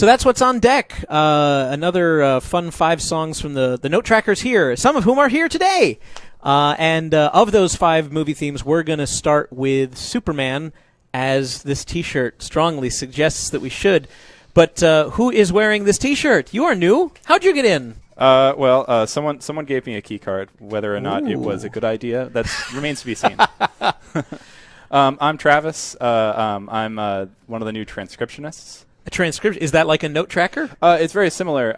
So that's what's on deck. Another fun 5 songs from the Note Trackers here, some of whom are here today. And of those 5 movie themes, we're going to start with Superman, as this T-shirt strongly suggests that we should. But who is wearing this T-shirt? You are new. How'd you get in? Someone gave me a key card. Whether or not it was a good idea, that remains to be seen. I'm Travis. I'm one of the new transcriptionists. A transcription, is that like a note tracker? It's very similar.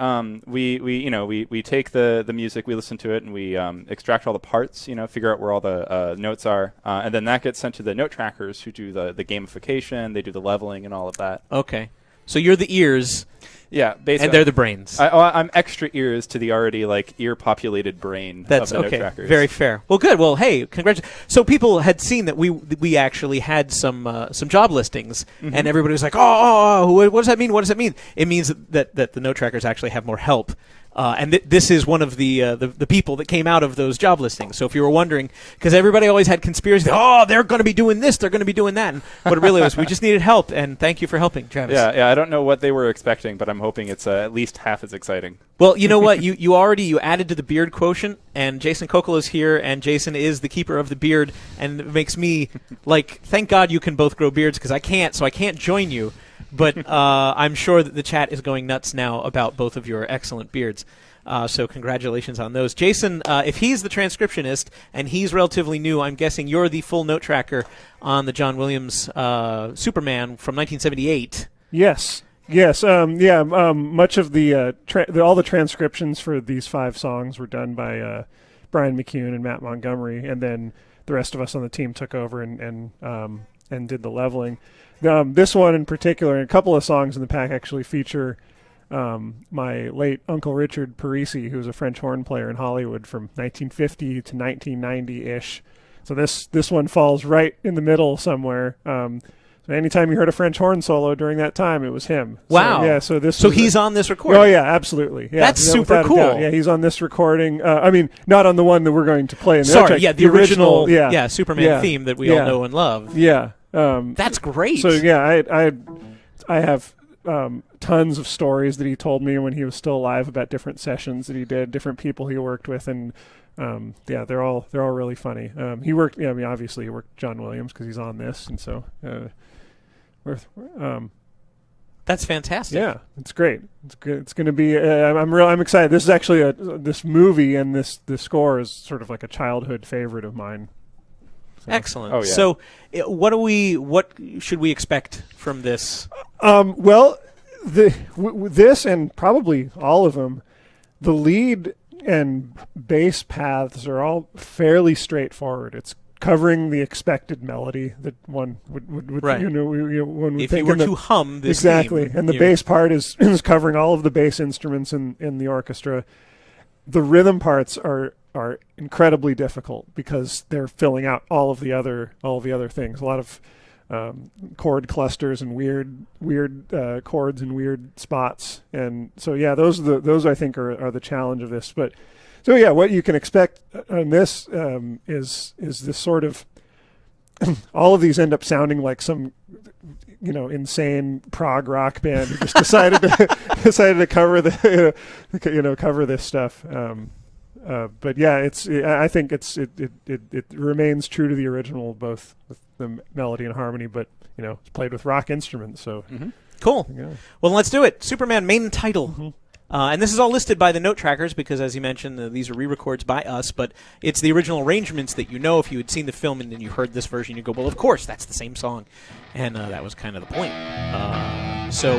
We take the music, we listen to it, and we extract all the parts. Figure out where all the notes are, and then that gets sent to the note trackers, who do the gamification. They do the leveling and all of that. Okay, so you're the ears. Yeah, basically. And they're the brains. I'm extra ears to the already ear-populated brain of the note trackers. Very fair. Well, good. Well, hey, congratulations. So people had seen that we actually had some job listings, and everybody was like, oh, what does that mean? What does that mean? It means that the note trackers actually have more help. And this is one of the people that came out of those job listings. So if you were wondering, because everybody always had conspiracies, they're going to be doing this, they're going to be doing that. And what it really was, we just needed help, and thank you for helping, Travis. Yeah, I don't know what they were expecting, but I'm hoping it's at least half as exciting. Well, you know what? You added to the beard quotient, and Jason Kokol is here, and Jason is the keeper of the beard, and it makes me, thank God you can both grow beards, because I can't, so I can't join you. But I'm sure that the chat is going nuts now about both of your excellent beards. So congratulations on those. Jason, if he's the transcriptionist and he's relatively new, I'm guessing you're the full note tracker on the John Williams Superman from 1978. Yes. Much of all the transcriptions for these 5 songs were done by Brian McCune and Matt Montgomery, and then the rest of us on the team took over and did the leveling. This one in particular, and a couple of songs in the pack actually feature my late Uncle Richard Parisi, who was a French horn player in Hollywood from 1950 to 1990-ish. So this one falls right in the middle somewhere. So anytime you heard a French horn solo during that time, it was him. Wow. So he's on this recording? Oh, yeah, absolutely. Yeah, that's super cool. Yeah, he's on this recording. Not on the one that we're going to play in the Sorry, the original Superman theme theme that we all know and love. Yeah. That's great. So, yeah, I have tons of stories that he told me when he was still alive about different sessions that he did, different people he worked with, and they're all really funny. He worked, obviously he worked John Williams because he's on this, and so that's fantastic. Yeah, it's great. It's good. It's going to be. I'm excited. This is actually this movie, and this score is sort of like a childhood favorite of mine. So. Excellent. Oh, yeah. So, what should we expect from this? This and probably all of them, the lead and bass paths are all fairly straightforward. It's covering the expected melody that one would right. One would if think you were to hum this exactly, theme, and the bass part is covering all of the bass instruments in the orchestra. The rhythm parts are incredibly difficult because they're filling out all of the other things. A lot of chord clusters and weird chords in weird spots, and so those I think are the challenge of this. But so what you can expect on this is this sort of all of these end up sounding like some insane prog rock band who just decided to cover cover this stuff. But yeah, I think it remains true to the original, both with the melody and harmony, but it's played with rock instruments. So cool. Yeah. Well, let's do it. Superman main title. And this is all listed by the note trackers because, as you mentioned, these are re-records by us, but it's the original arrangements that if you had seen the film and then you heard this version, you go, well, of course, that's the same song. And that was kind of the point. So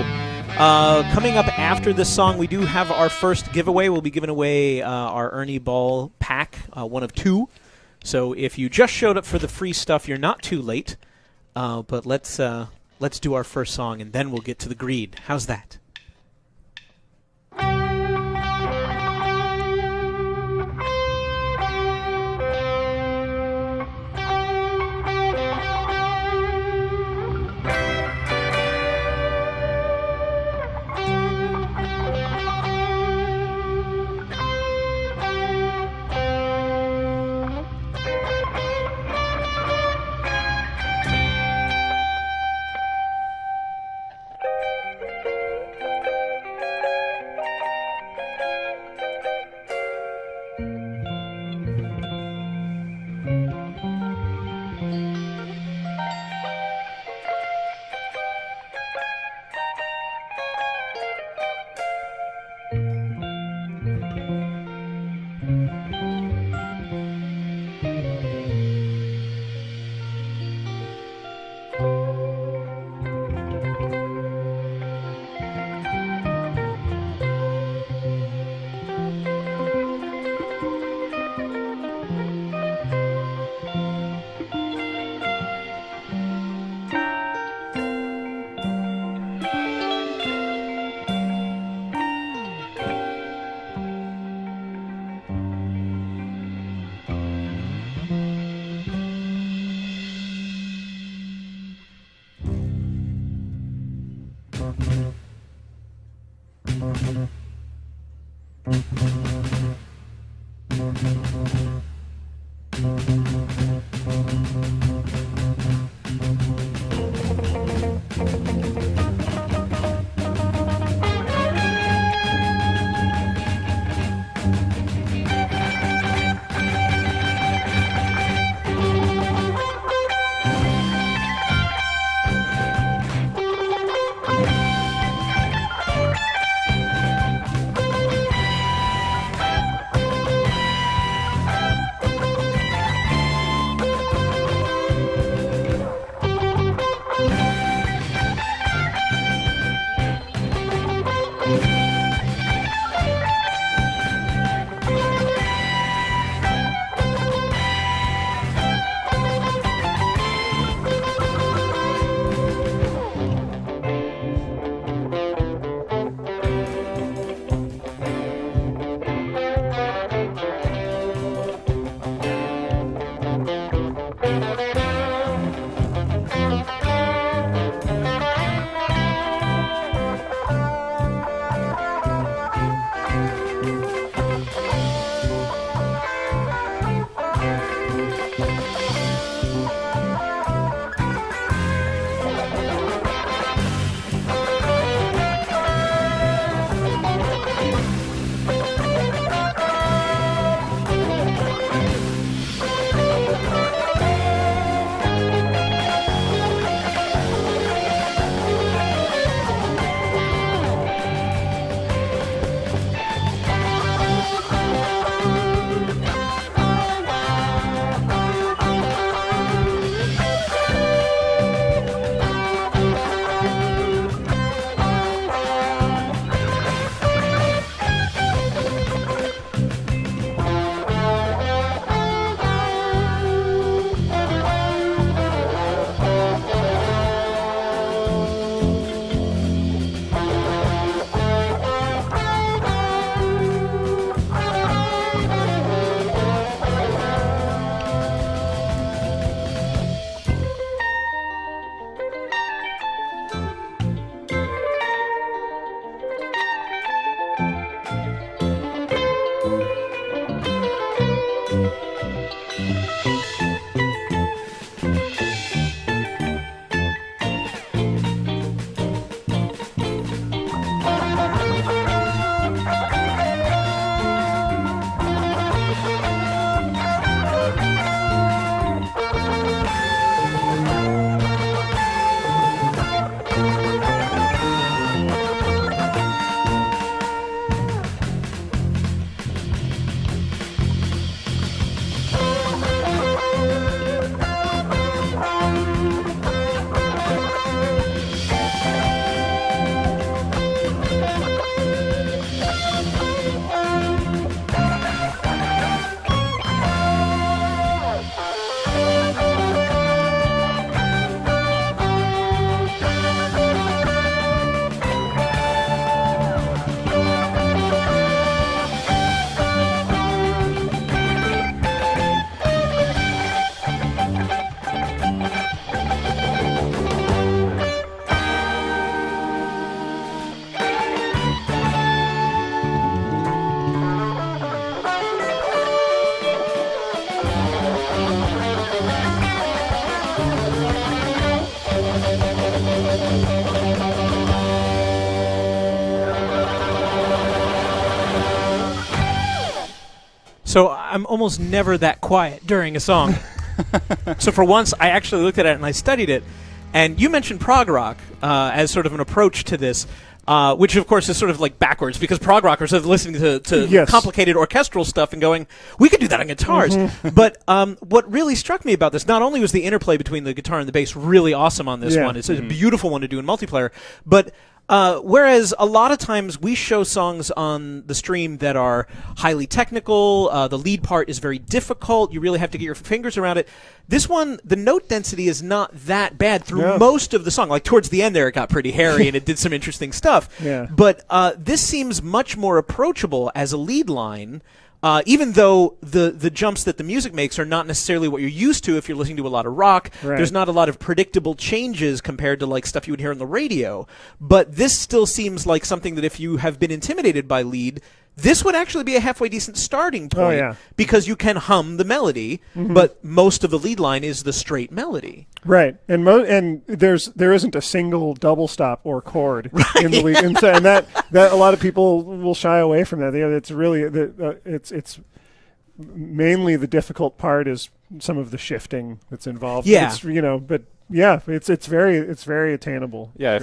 coming up after this song, we do have our first giveaway. We'll be giving away our Ernie Ball pack, one of 2. So if you just showed up for the free stuff, you're not too late. But let's do our first song, and then we'll get to the greed. How's that? So I'm almost never that quiet during a song. So for once, I actually looked at it and I studied it. And you mentioned prog rock as sort of an approach to this, which of course is sort of like backwards, because prog rockers are listening to Yes. complicated orchestral stuff and going, we could do that on guitars. But what really struck me about this, not only was the interplay between the guitar and the bass really awesome on this one, it's a beautiful one to do in multiplayer, but whereas a lot of times we show songs on the stream that are highly technical, the lead part is very difficult, you really have to get your fingers around it. This one, the note density is not that bad through most of the song. Like towards the end there, it got pretty hairy and it did some interesting stuff. But this seems much more approachable as a lead line. Even though the jumps that the music makes are not necessarily what you're used to if you're listening to a lot of rock, there's not a lot of predictable changes compared to like stuff you would hear on the radio. But this still seems like something that if you have been intimidated by lead, this would actually be a halfway decent starting point. Oh, yeah. Because you can hum the melody, but most of the lead line is the straight melody. Right, and there isn't a single double stop or chord in the lead, and that a lot of people will shy away from that. It's really it's mainly the difficult part is some of the shifting that's involved. Yeah, but yeah, it's very attainable. Yeah,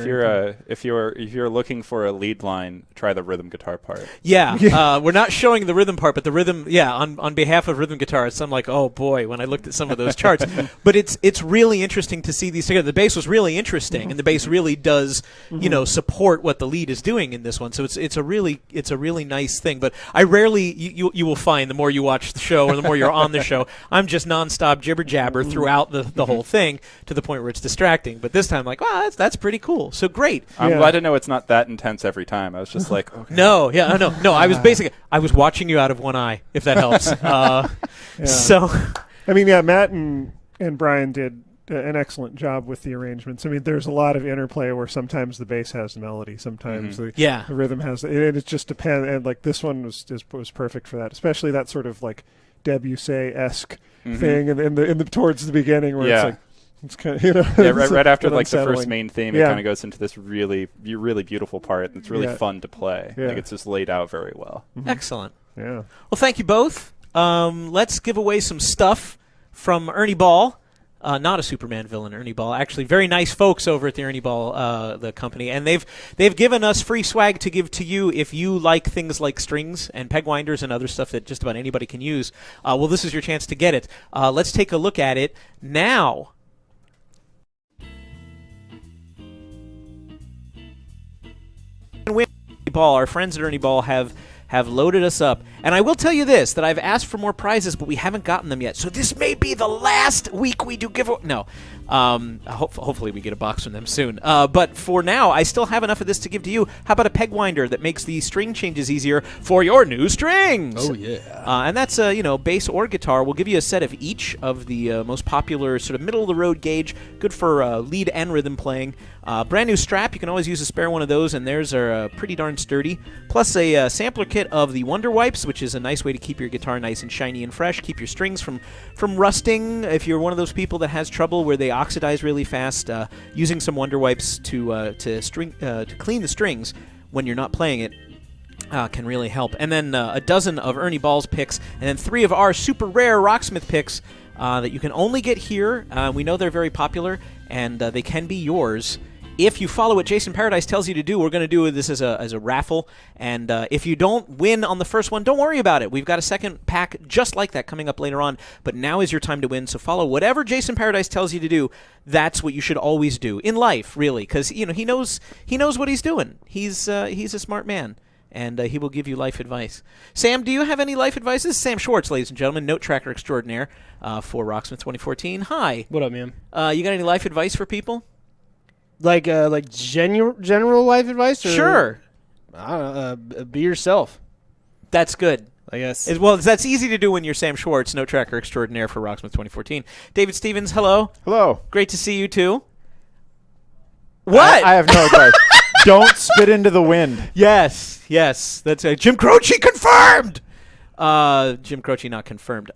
if you're looking for a lead line, try the rhythm guitar part. Yeah, we're not showing the rhythm part, but the rhythm. Yeah, on behalf of rhythm guitarists, I'm like, oh boy, when I looked at some of those charts. But it's really interesting to see these together. The bass was really interesting, and the bass really does support what the lead is doing in this one. So it's a really nice thing. But I rarely you will find the more you watch the show or the more you're on the show, I'm just nonstop jibber jabber throughout the whole thing to the point where it's distracting. But this time, I'm like, wow, that's pretty cool. So great. I'm glad to know it's not that intense every time. I was just like, okay. No. I was watching you out of one eye, if that helps. So, I mean, yeah, Matt and Brian did an excellent job with the arrangements. I mean, there's a lot of interplay where sometimes the bass has the melody, sometimes the rhythm has it just depends. And like this one was perfect for that, especially that sort of like Debussy-esque thing, and in the towards the beginning where it's like. It's kind of, right after like the first main theme, it kind of goes into this really beautiful part. And it's really fun to play. Like it's just laid out very well. Excellent. Yeah. Well, thank you both. Let's give away some stuff from Ernie Ball. Not a Superman villain, Ernie Ball. Actually, very nice folks over at the Ernie Ball, the company, and they've given us free swag to give to you if you like things like strings and peg winders and other stuff that just about anybody can use. Well, this is your chance to get it. Let's take a look at it now. Ball, our friends at Ernie Ball have loaded us up, and I will tell you this, that I've asked for more prizes, but we haven't gotten them yet, so this may be the last week we do giveaway. No, hopefully we get a box from them soon, but for now I still have enough of this to give to you. How about a peg winder that makes the string changes easier for your new strings? Oh yeah. And that's bass or guitar. We'll give you a set of each of the most popular sort of middle of the road gauge, good for lead and rhythm playing. Brand new strap, you can always use a spare one of those, and theirs are pretty darn sturdy. Plus a sampler kit of the Wonder Wipes, which is a nice way to keep your guitar nice and shiny and fresh, keep your strings from rusting. If you're one of those people that has trouble where they oxidize really fast, using some Wonder Wipes to clean the strings when you're not playing it can really help. And then a dozen of Ernie Ball's picks, and then 3 of our super rare Rocksmith picks that you can only get here. We know they're very popular, and they can be yours. If you follow what Jason Paradise tells you to do, we're going to do this as a raffle. And if you don't win on the first one, don't worry about it. We've got a second pack just like that coming up later on. But now is your time to win. So follow whatever Jason Paradise tells you to do. That's what you should always do in life, really, because he knows what he's doing. He's a smart man, and he will give you life advice. Sam, do you have any life advice? This is Sam Schwartz, ladies and gentlemen, note tracker extraordinaire for Rocksmith 2014. Hi. What up, man? You got any life advice for people? Like general life advice? Or, sure. I don't know. Be yourself. That's good. I guess. Well, that's easy to do when you're Sam Schwartz, note tracker extraordinaire for Rocksmith 2014. David Stevens, hello. Hello. Great to see you too. What? I have no advice. Don't spit into the wind. Yes. That's Jim Croce confirmed. Jim Croce not confirmed.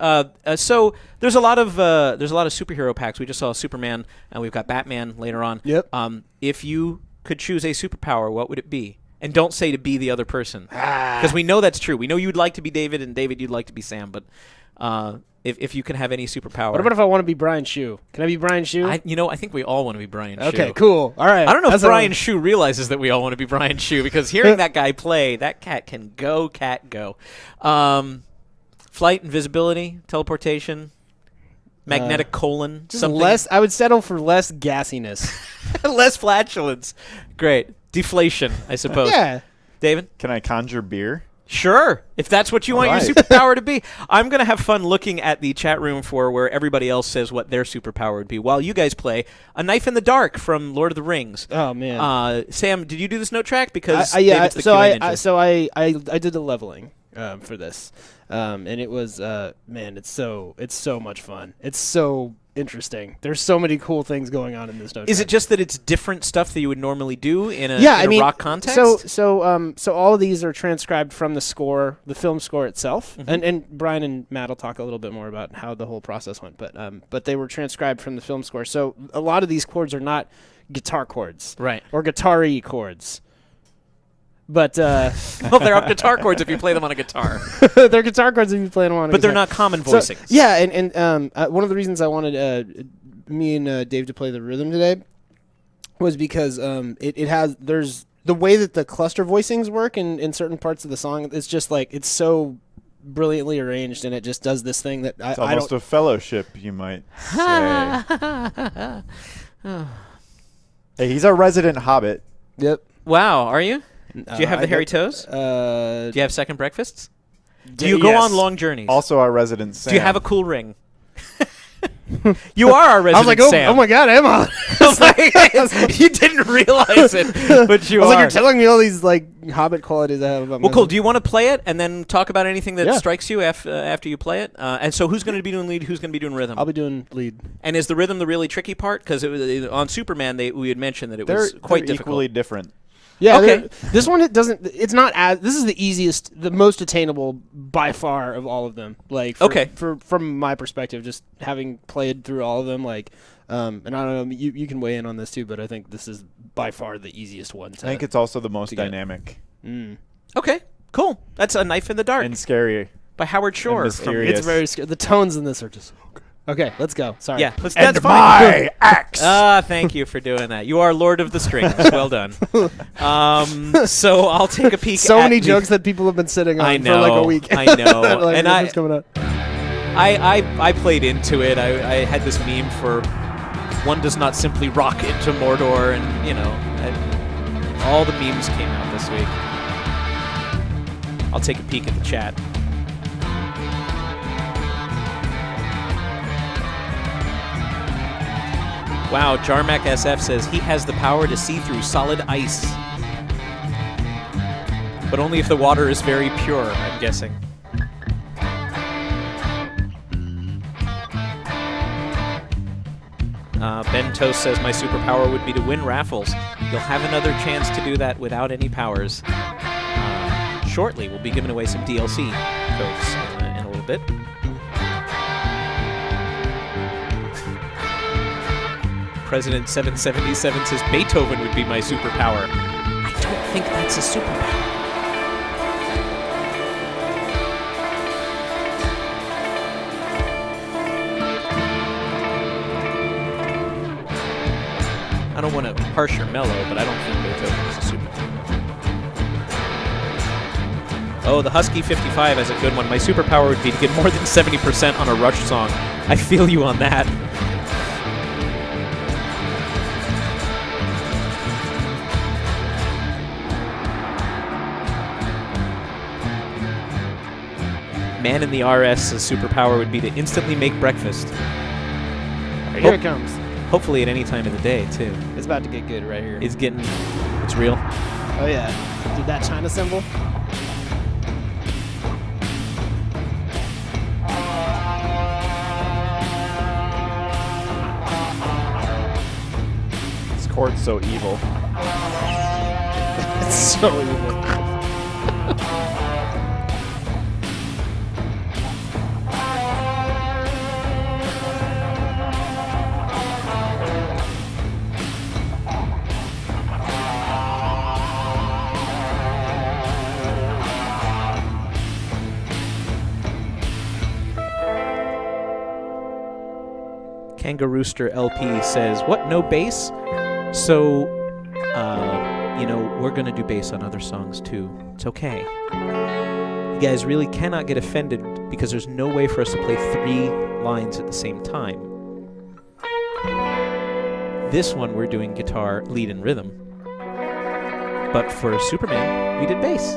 So there's a lot of superhero packs. We just saw Superman, and we've got Batman later on. Yep. If you could choose a superpower, what would it be? And don't say to be the other person, because we know that's true. We know you'd like to be David, and David you'd like to be Sam. But if you can have any superpower, what about if I want to be Brian Shu? Can I be Brian Shu? I think we all want to be Brian Shu. Okay, cool. All right. I don't know if Brian Shu realizes that we all want to be Brian Shu, because hearing that guy play, that cat can go, flight, invisibility, teleportation, magnetic colon, just something. less. I would settle for less gassiness, less flatulence. Great. Deflation, I suppose. Yeah. David? Can I conjure beer? Sure, if that's what you want your superpower to be. I'm going to have fun looking at the chat room for where everybody else says what their superpower would be while you guys play A Knife in the Dark from Lord of the Rings. Oh, man. Sam, did you do this note track? Because yeah, David's the QA ninja. So I did the leveling. for this, and it was man, it's so much fun. It's so interesting. There's so many cool things going on in this note. Is it just that it's different stuff that you would normally do in a, yeah, in I mean, rock context? So all of these are transcribed from the score, the film score itself, and Brian and Matt will talk a little bit more about how the whole process went. But they were transcribed from the film score. So a lot of these chords are not guitar chords, Right. or guitar-y chords. But Well, they're guitar chords if you play them on a guitar. they're guitar chords if you play them on a But they're guitar. not common So, voicings. yeah, and one of the reasons I wanted me and Dave to play the rhythm today was because it has there's the way that the cluster voicings work in certain parts of the song. It's just like it's so brilliantly arranged, and it just does this thing that It's I almost don't. a fellowship, you might say. Hey, he's our resident hobbit. Yep. Wow, are you? Do you have the hairy toes? Do you have second breakfasts? Do you go yes. on long journeys? Also our resident Sam. Do you have a cool ring? You are our resident I was like, Sam. oh my god, Emma! You didn't realize it, but you I was like, are. you're telling me all these like Hobbit qualities I have about Well, myself. cool. Do you want to play it and then talk about anything that Yeah. strikes you after you play it? And so, who's going to be doing lead? Who's going to be doing rhythm? I'll be doing lead. And is the rhythm the really tricky part? Because on Superman, we had mentioned that it They're, was quite they're difficult. equally different. Yeah. Okay. This one, it doesn't. It's not as. This is the easiest, the most attainable by far of all of them. Like, Okay. From my perspective, just having played through all of them, like, and I don't know, you can weigh in on this too, but I think this is by far the easiest one. I think it's also the most to get. dynamic Okay, cool. That's A Knife in the Dark and scary. by Howard Shore. And from- mysterious. It's very scary. The tones in this are just so good. Okay, let's go. Sorry. yeah, that's And fine. my axe. Thank you for doing that. You are Lord of the Strings. Well done. So I'll take a peek. So at many the- jokes that people have been sitting on I for like a know, week. I know. Like, And when's coming up? I played into it. I had this meme for one does not simply rock into Mordor, and all the memes came out this week. I'll take a peek at the chat. Wow, Jarmac SF says he has the power to see through solid ice. But only if the water is very pure, I'm guessing. Ben Toast says my superpower would be to win raffles. You'll have another chance to do that without any powers. Shortly, we'll be giving away some DLC codes in a little bit. President 777 says Beethoven would be my superpower. I don't think that's a superpower. I don't want to harsh or mellow, but I don't think Beethoven is a superpower. Oh, the Husky 55 has a good one. My superpower would be to get more than 70% on a Rush song. I feel you on that. Man in the RS's superpower would be to instantly make breakfast. Here it comes. Hopefully at any time of the day, too. It's about to get good right here. It's real. Oh yeah. Did that China symbol? This chord's so evil. It's so evil. Kangarooster LP says, what, no bass? So, we're going to do bass on other songs too. It's okay. You guys really cannot get offended because there's no way for us to play 3 lines at the same time. This one we're doing guitar, lead, and rhythm. But for Superman, we did bass.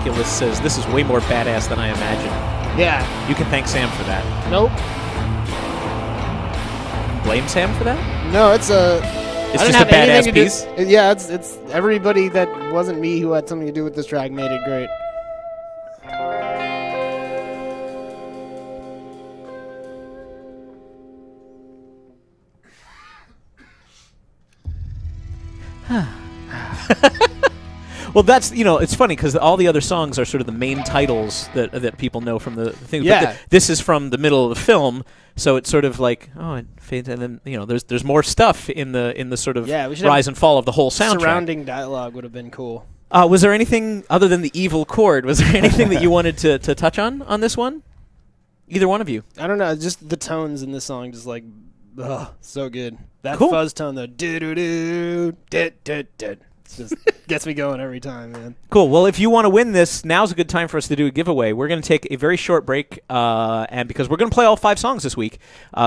Oculus says this is way more badass than I imagined. Yeah. You can thank Sam for that. Nope. Blame Sam for that? No, it's a. It's I just didn't a have badass anything to piece. Yeah, it's everybody that wasn't me who had something to do with this track made it great. Well, that's, it's funny because all the other songs are sort of the main titles that people know from the thing. Yeah. But this is from the middle of the film, so it's sort of like, it fades, and then there's more stuff in the sort of Yeah, we should rise and fall of the whole soundtrack. Surrounding dialogue would have been cool. Was there anything other than the evil chord? Was there anything that you wanted to touch on this one? Either one of you? I don't know, just the tones in this song, just like, so good. That Cool. fuzz tone, the do-do-do, dit-dit-dit. Just gets me going every time, man. Cool. Well, if you want to win this, now's a good time for us to do a giveaway. We're going to take a very short break, and because we're going to play all 5 songs this week,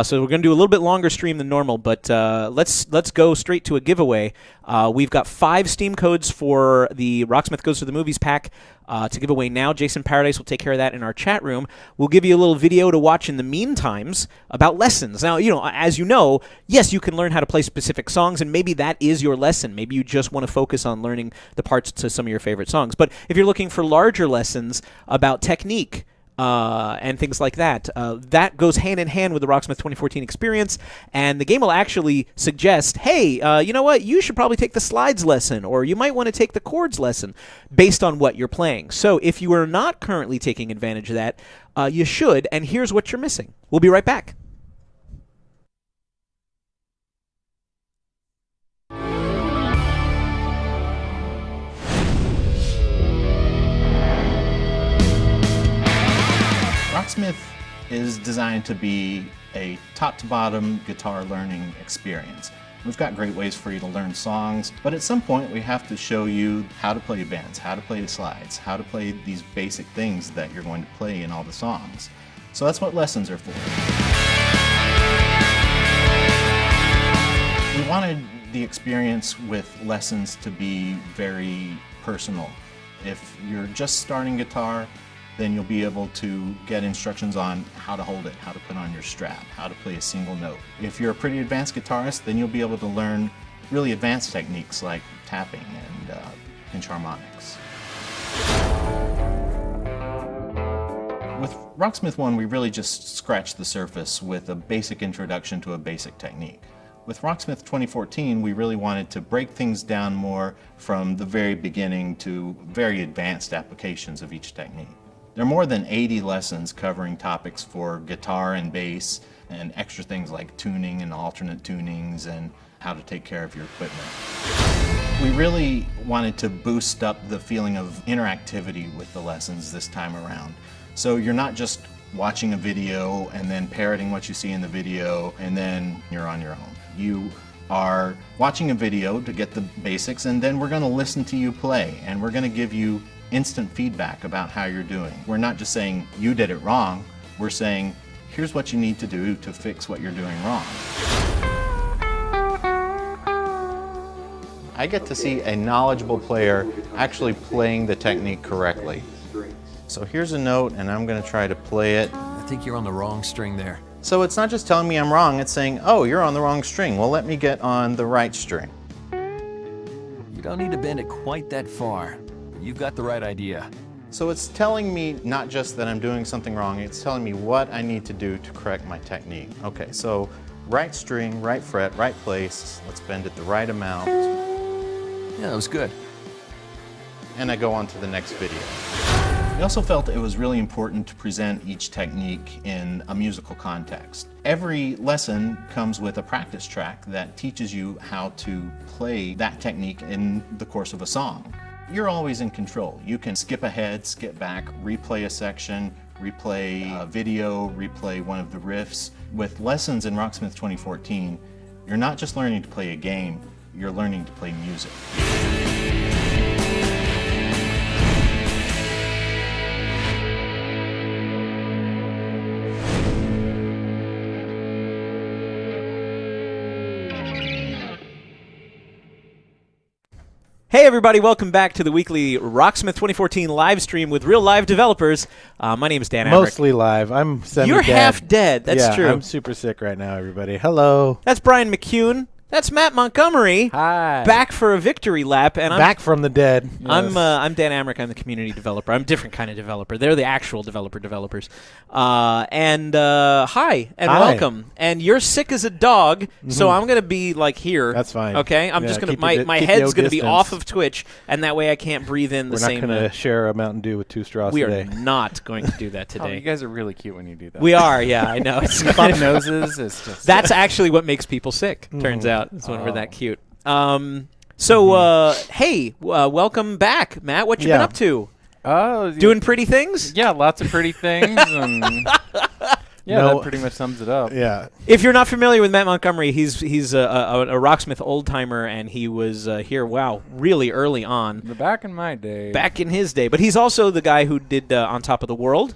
so we're going to do a little bit longer stream than normal. But let's go straight to a giveaway. We've got 5 Steam codes for the Rocksmith Goes to the Movies pack to give away now. Jason Paradise will take care of that in our chat room. We'll give you a little video to watch in the meantimes about lessons. Now, as you know, yes, you can learn how to play specific songs, and maybe that is your lesson. Maybe you just want to focus on learning the parts to some of your favorite songs. But if you're looking for larger lessons about technique, and things like that. That goes hand in hand with the Rocksmith 2014 experience, and the game will actually suggest, hey, you know what? You should probably take the slides lesson, or you might want to take the chords lesson based on what you're playing. So if you are not currently taking advantage of that, you should, and here's what you're missing. We'll be right back. Rocksmith is designed to be a top-to-bottom guitar learning experience. We've got great ways for you to learn songs, but at some point we have to show you how to play bands, how to play the slides, how to play these basic things that you're going to play in all the songs. So that's what lessons are for. We wanted the experience with lessons to be very personal. If you're just starting guitar, then you'll be able to get instructions on how to hold it, how to put on your strap, how to play a single note. If you're a pretty advanced guitarist, then you'll be able to learn really advanced techniques like tapping and pinch harmonics. With Rocksmith 1, we really just scratched the surface with a basic introduction to a basic technique. With Rocksmith 2014, we really wanted to break things down more from the very beginning to very advanced applications of each technique. There are more than 80 lessons covering topics for guitar and bass and extra things like tuning and alternate tunings and how to take care of your equipment. We really wanted to boost up the feeling of interactivity with the lessons this time around. So you're not just watching a video and then parroting what you see in the video and then you're on your own. You are watching a video to get the basics, and then we're going to listen to you play, and we're going to give you instant feedback about how you're doing. We're not just saying you did it wrong, we're saying here's what you need to do to fix what you're doing wrong. I get to see a knowledgeable player actually playing the technique correctly. So here's a note and I'm going to try to play it. I think you're on the wrong string there. So it's not just telling me I'm wrong, it's saying, oh, you're on the wrong string. Well, let me get on the right string. You don't need to bend it quite that far. You've got the right idea. So it's telling me not just that I'm doing something wrong, it's telling me what I need to do to correct my technique. Okay, so right string, right fret, right place. Let's bend it the right amount. Yeah, that was good. And I go on to the next video. We also felt it was really important to present each technique in a musical context. Every lesson comes with a practice track that teaches you how to play that technique in the course of a song. You're always in control. You can skip ahead, skip back, replay a section, replay a video, replay one of the riffs. With lessons in Rocksmith 2014, you're not just learning to play a game, you're learning to play music. Hey everybody, welcome back to the weekly Rocksmith 2014 live stream with real live developers. My name is Dan Amrick. Mostly live. I'm semi-dead. You're half dead, that's yeah, true. I'm super sick right now, everybody. Hello. That's Brian McCune. That's Matt Montgomery. Hi. Back for a victory lap. And Back from the dead. I'm Dan Amrick. I'm the community developer. I'm a different kind of developer. They're the actual developers. Hi and Hi. welcome. And you're sick as a dog, so I'm gonna be like here. That's fine. Okay, I'm Yeah, just gonna keep my your head's gonna be distance. off of Twitch, and that way I can't breathe in the We're same. not going to share a Mountain Dew with 2 straws we today. are not going to do that Oh, you today. guys are really cute when you do that. We are, yeah, I know. It's Bump noses. It's just That's actually what makes people sick. Turns out, it's when we're that cute. Hey, welcome back, Matt. What you been Yeah. up to? Oh, Doing pretty things? yeah, lots of pretty things. And yeah, No. that pretty much sums it up. Yeah. If you're not familiar with Matt Montgomery, he's a Rocksmith old timer, and he was here. Wow, really early on, Back in my day. back in his day. But he's also the guy who did On Top of the World,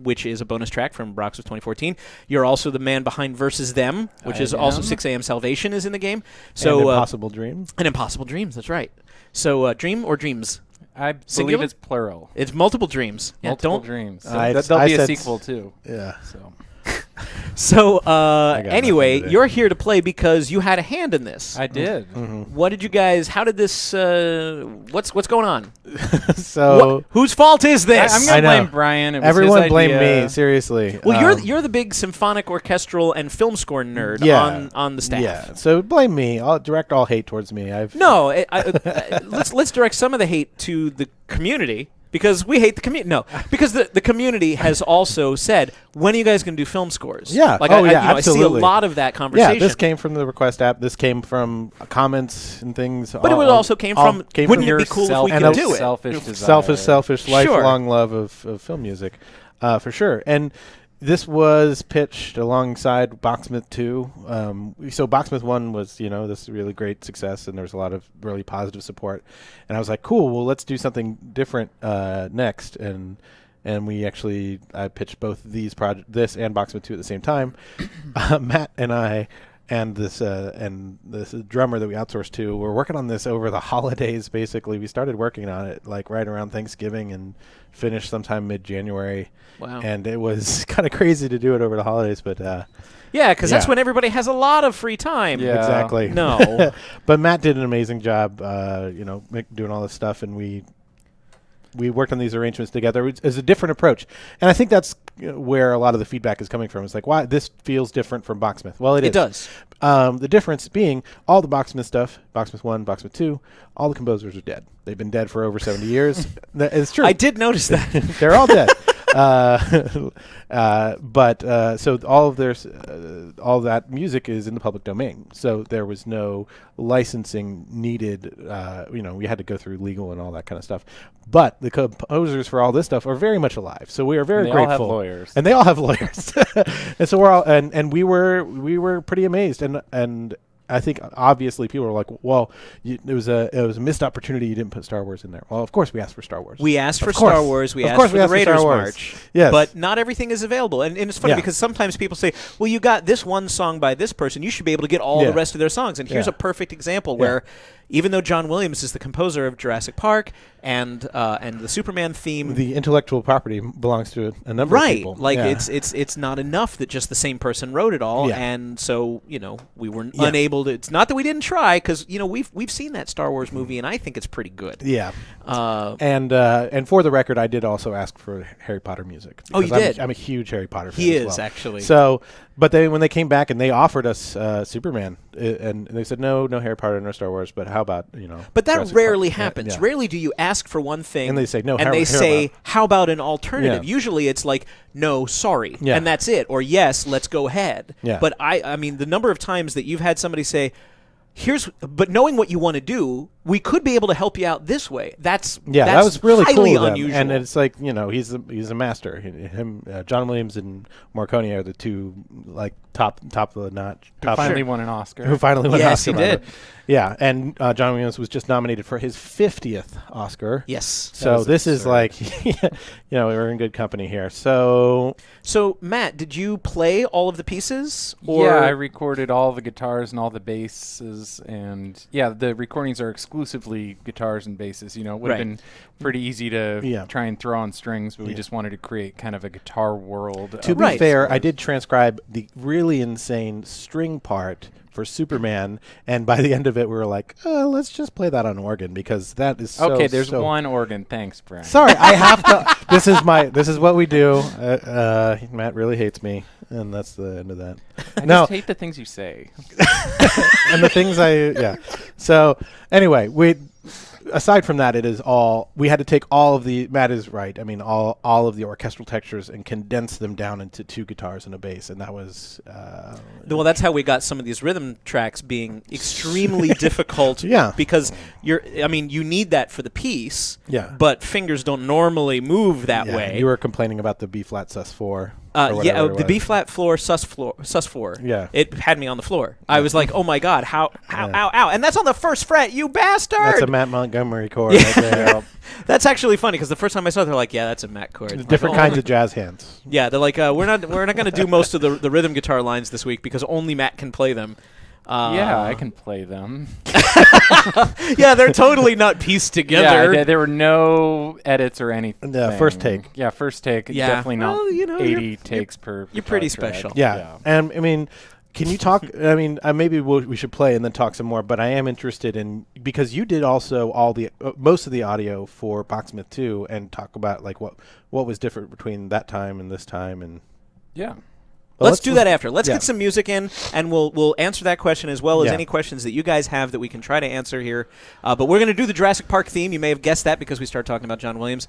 which is a bonus track from Rocksmith 2014. You're also the man behind Versus Them, which I is also am. 6 a.m. Salvation is in the game. So, So Impossible Dreams. and Impossible Dreams. That's right. So Dream or Dreams? I believe Singular? it's plural. It's multiple dreams. Yeah, Multiple don't. dreams. So I- there'll I be a said sequel too. Yeah. So So got anyway, nothing to do. you're here to play because you had a hand in this. I did. What did you guys? How did this? What's going on? So, Whose fault is this? I'm I gonna know. blame Brian. It was everyone his blame idea. me, seriously. well, you're the big symphonic, orchestral, and film score nerd Yeah. on the staff. Yeah. So, blame me. I'll direct all hate towards me. No, let's direct some of the hate to the community. Because we hate the community. No, because the community has also said, when are you guys going to do film scores? Yeah. Like Oh, I yeah, I see a absolutely. lot of that conversation. Yeah, this came from the request app. This came from comments and things. But it also came from, wouldn't it be cool if we and could a do it? Selfish desire. selfish, Sure. lifelong love of film music, for sure. And this was pitched alongside Rocksmith 2. So Rocksmith 1 was, this really great success, and there was a lot of really positive support. And I was like, cool, well, let's do something different next. And we actually, I pitched both these this and Rocksmith 2 at the same time. Matt and I and this drummer that we outsourced to, we're working on this over the holidays. Basically, we started working on it like right around Thanksgiving and finished sometime mid-January. Wow. And it was kind of crazy to do it over the holidays, but Yeah, because that's Yeah. when everybody has a lot of free time. Yeah. exactly. No. But Matt did an amazing job, doing all this stuff, and we worked on these arrangements together. It's a different approach, and I think that's where a lot of the feedback is coming from. It's like, why this feels different from Rocksmith? Well, it is. It does. The difference being all the Rocksmith stuff, Rocksmith 1, Rocksmith 2, all the composers are dead. They've been dead for over 70 years. It's true. I did notice that. They're all dead. So all of all that music is in the public domain. So there was no licensing needed. We had to go through legal and all that kind of stuff. But the composers for all this stuff are very much alive. So we are very And they all grateful. have lawyers. And they all have lawyers. And so we're all and we were pretty amazed. And I think obviously people were like, well, it was a missed opportunity. You didn't put Star Wars in there. Well, of course we asked for Star Wars. We asked for Of course. Star Wars. We Of asked course for we the asked for Star Raiders Wars. March. Yes. But not everything is available. And it's funny Yeah. because sometimes people say, well, you got this one song by this person. You should be able to get all the Yeah. rest of their songs. And here's Yeah. a perfect example where even though John Williams is the composer of Jurassic Park and the Superman theme, The intellectual property belongs to a number of right, people. like Yeah. it's not enough that just the same person wrote it all, Yeah. and so we were Yeah. unable to. It's not that we didn't try, because we've seen that Star Wars movie, and I think it's pretty good. Yeah. Uh, And for the record, I did also ask for Harry Potter music. Oh, you because did? I'm a huge Harry Potter fan. He as is, well. actually. So, but when they came back and they offered us Superman, and they said no Harry Potter, no Star Wars, but how about But that Jurassic rarely Park? Yeah, happens. yeah. Rarely do you ask for one thing, And they say, "No, and how they say, about?" "How about an alternative?" Yeah. Usually, it's like, "No, sorry," Yeah. and that's it, or "Yes, let's go ahead." Yeah. But I mean, the number of times that you've had somebody say, but knowing what you want to do, we could be able to help you out this way. That was really highly cool of them. unusual. And it's like he's a master. John Williams and Morricone are the two like top of the notch. Who finally won an Oscar. Who finally won an Yes, Oscar. he did. Yeah, and John Williams was just nominated for his 50th Oscar. Yes. So was this is absurd. like, we're in good company here. So So, Matt, did you play all of the pieces? Or Yeah, I recorded all the guitars and all the basses, and the recordings are exclusively guitars and basses. You know, it would have Right. been pretty easy to Yeah. try and throw on strings, but we just wanted to create kind of a guitar world. To be Right. fair, I did transcribe the really insane string part for Superman, and by the end of it, we were like, let's just play that on organ because that is so. Okay, there's so one organ. Thanks, Brian. Sorry, I have to. This is what we do. Matt really hates me, and that's the end of that. I No, just hate the things you say. and the things yeah. So anyway, aside from that, it is all we had to take all of the. Matt is right. I mean, all of the orchestral textures and condense them down into 2 guitars and a bass, and that was. Well, that's how we got some of these rhythm tracks being extremely difficult. Yeah. Because you need that for the piece. Yeah. But fingers don't normally move that Yeah, way. you were complaining about the B flat sus4. The B flat floor sus 4. Yeah. It had me on the floor. I was like, oh my god, ow, and that's on the first fret, you bastard. That's a Matt Montgomery chord right there. That's actually funny because the first time I saw it, they're like, yeah, that's a Matt chord. Different kinds of jazz hands. Yeah, they're like, we're not going to do most of the rhythm guitar lines this week because only Matt can play them. Yeah, I can play them. Yeah, they're totally not pieced together. Yeah, there were no edits or anything. First take. Yeah, first take. Yeah. Definitely not Well, 80 takes per. you're guitar pretty track. special. Yeah. And I mean, can you talk? I mean, maybe we should play and then talk some more. But I am interested in because you did also all the most of the audio for Boxsmith 2 and talk about like what was different between that time and this time and Yeah. Let's do that after. Let's yeah. get some music in, and we'll answer that question as well as Yeah. any questions that you guys have that we can try to answer here. But we're going to do the Jurassic Park theme. You may have guessed that because we started talking about John Williams.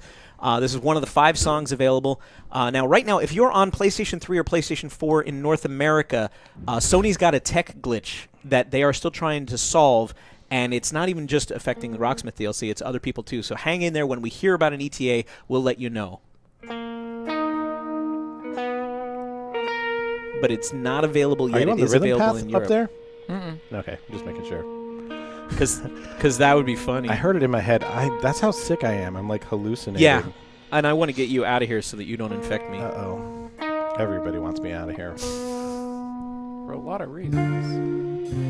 This is one of the 5 songs available. Now, right now, if you're on PlayStation 3 or PlayStation 4 in North America, Sony's got a tech glitch that they are still trying to solve. And it's not even just affecting the Rocksmith DLC, it's other people too. So hang in there. When we hear about an ETA, we'll let you know. But it's not available yet. Are you on It the is rhythm available path in up Europe. there? Mm-mm. Okay, just making sure. Because that would be funny. I heard it in my head. That's how sick I am. I'm like hallucinating. Yeah, and I want to get you out of here so that you don't infect me. Uh-oh. Everybody wants me out of here. For a lot of reasons.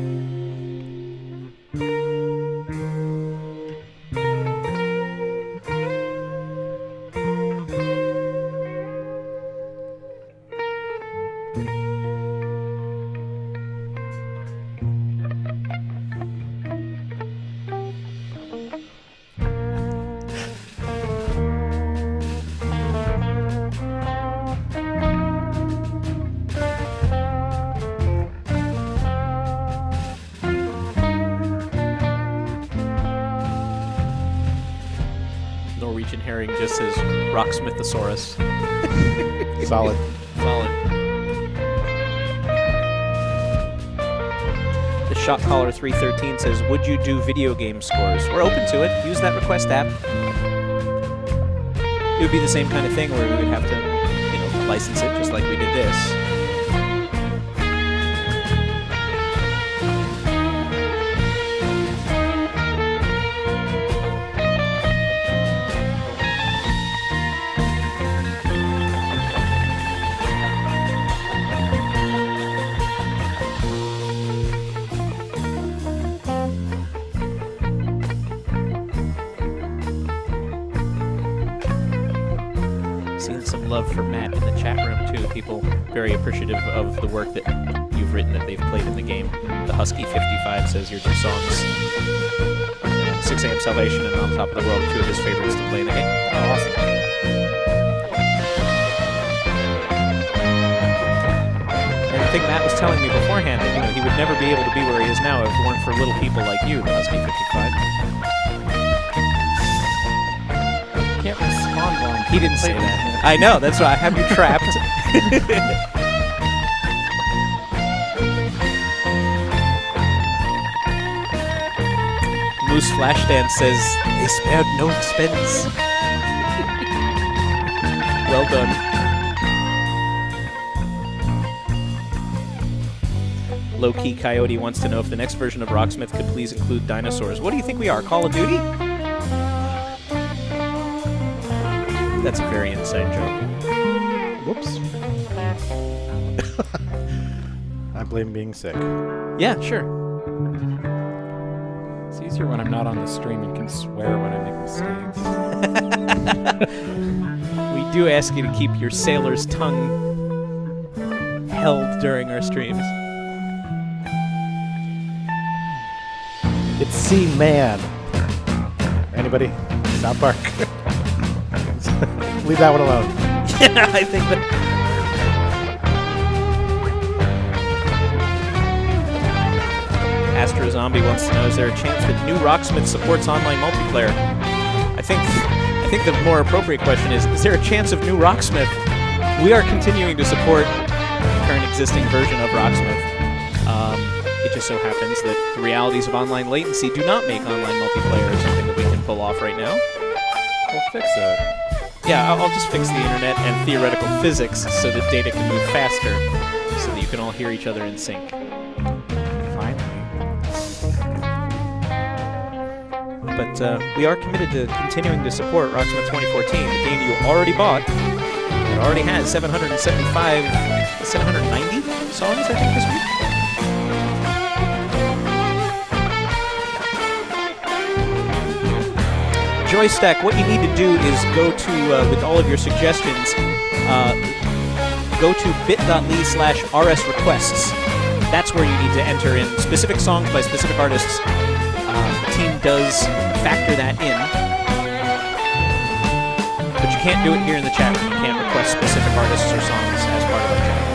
Norwegian herring just says Rocksmithosaurus. Solid. Solid. The Shot Caller 313 says, would you do video game scores? We're open to it. Use that request app. It would be the same kind of thing where we would have to, license it just like we did this. Seeing some love for Matt in the chat room too. People very appreciative of the work that you've written that they've played in the game. The Husky 55 says your 2 songs, 6 AM Salvation and On Top of the World, 2 of his favorites to play in the game. Oh, awesome. And I think Matt was telling me beforehand that he would never be able to be where he is now if it weren't for little people like you, the Husky 55. Can't respond while I'm He didn't say playing. that. I know, that's why I have you trapped. Moose Flashdance says, they spared no expense. Well done. Low-Key Coyote wants to know if the next version of Rocksmith could please include dinosaurs. What do you think we are, Call of Duty? That's a very inside joke. Whoops. I blame being sick. Yeah, sure. It's easier when I'm not on the stream and can swear when I make mistakes. We do ask you to keep your sailor's tongue held during our streams. It's C-Man. Anybody? South Park. Leave that one alone. Yeah, I think that. Astro Zombie wants to know: is there a chance that new Rocksmith supports online multiplayer? I think the more appropriate question is there a chance of new Rocksmith? We are continuing to support the current existing version of Rocksmith. It just so happens that the realities of online latency do not make online multiplayer something that we can pull off right now. We'll fix it. Yeah, I'll just fix the internet and theoretical physics so that data can move faster, so that you can all hear each other in sync. Finally. But we are committed to continuing to support Rocksmith 2014, the game you already bought. It already has 790 songs, I think, this week. Joystack, what you need to do is go to, with all of your suggestions, go to bit.ly/rsrequests. That's where you need to enter in specific songs by specific artists. The team does factor that in. But you can't do it here in the chat room. You can't request specific artists or songs as part of our chat room.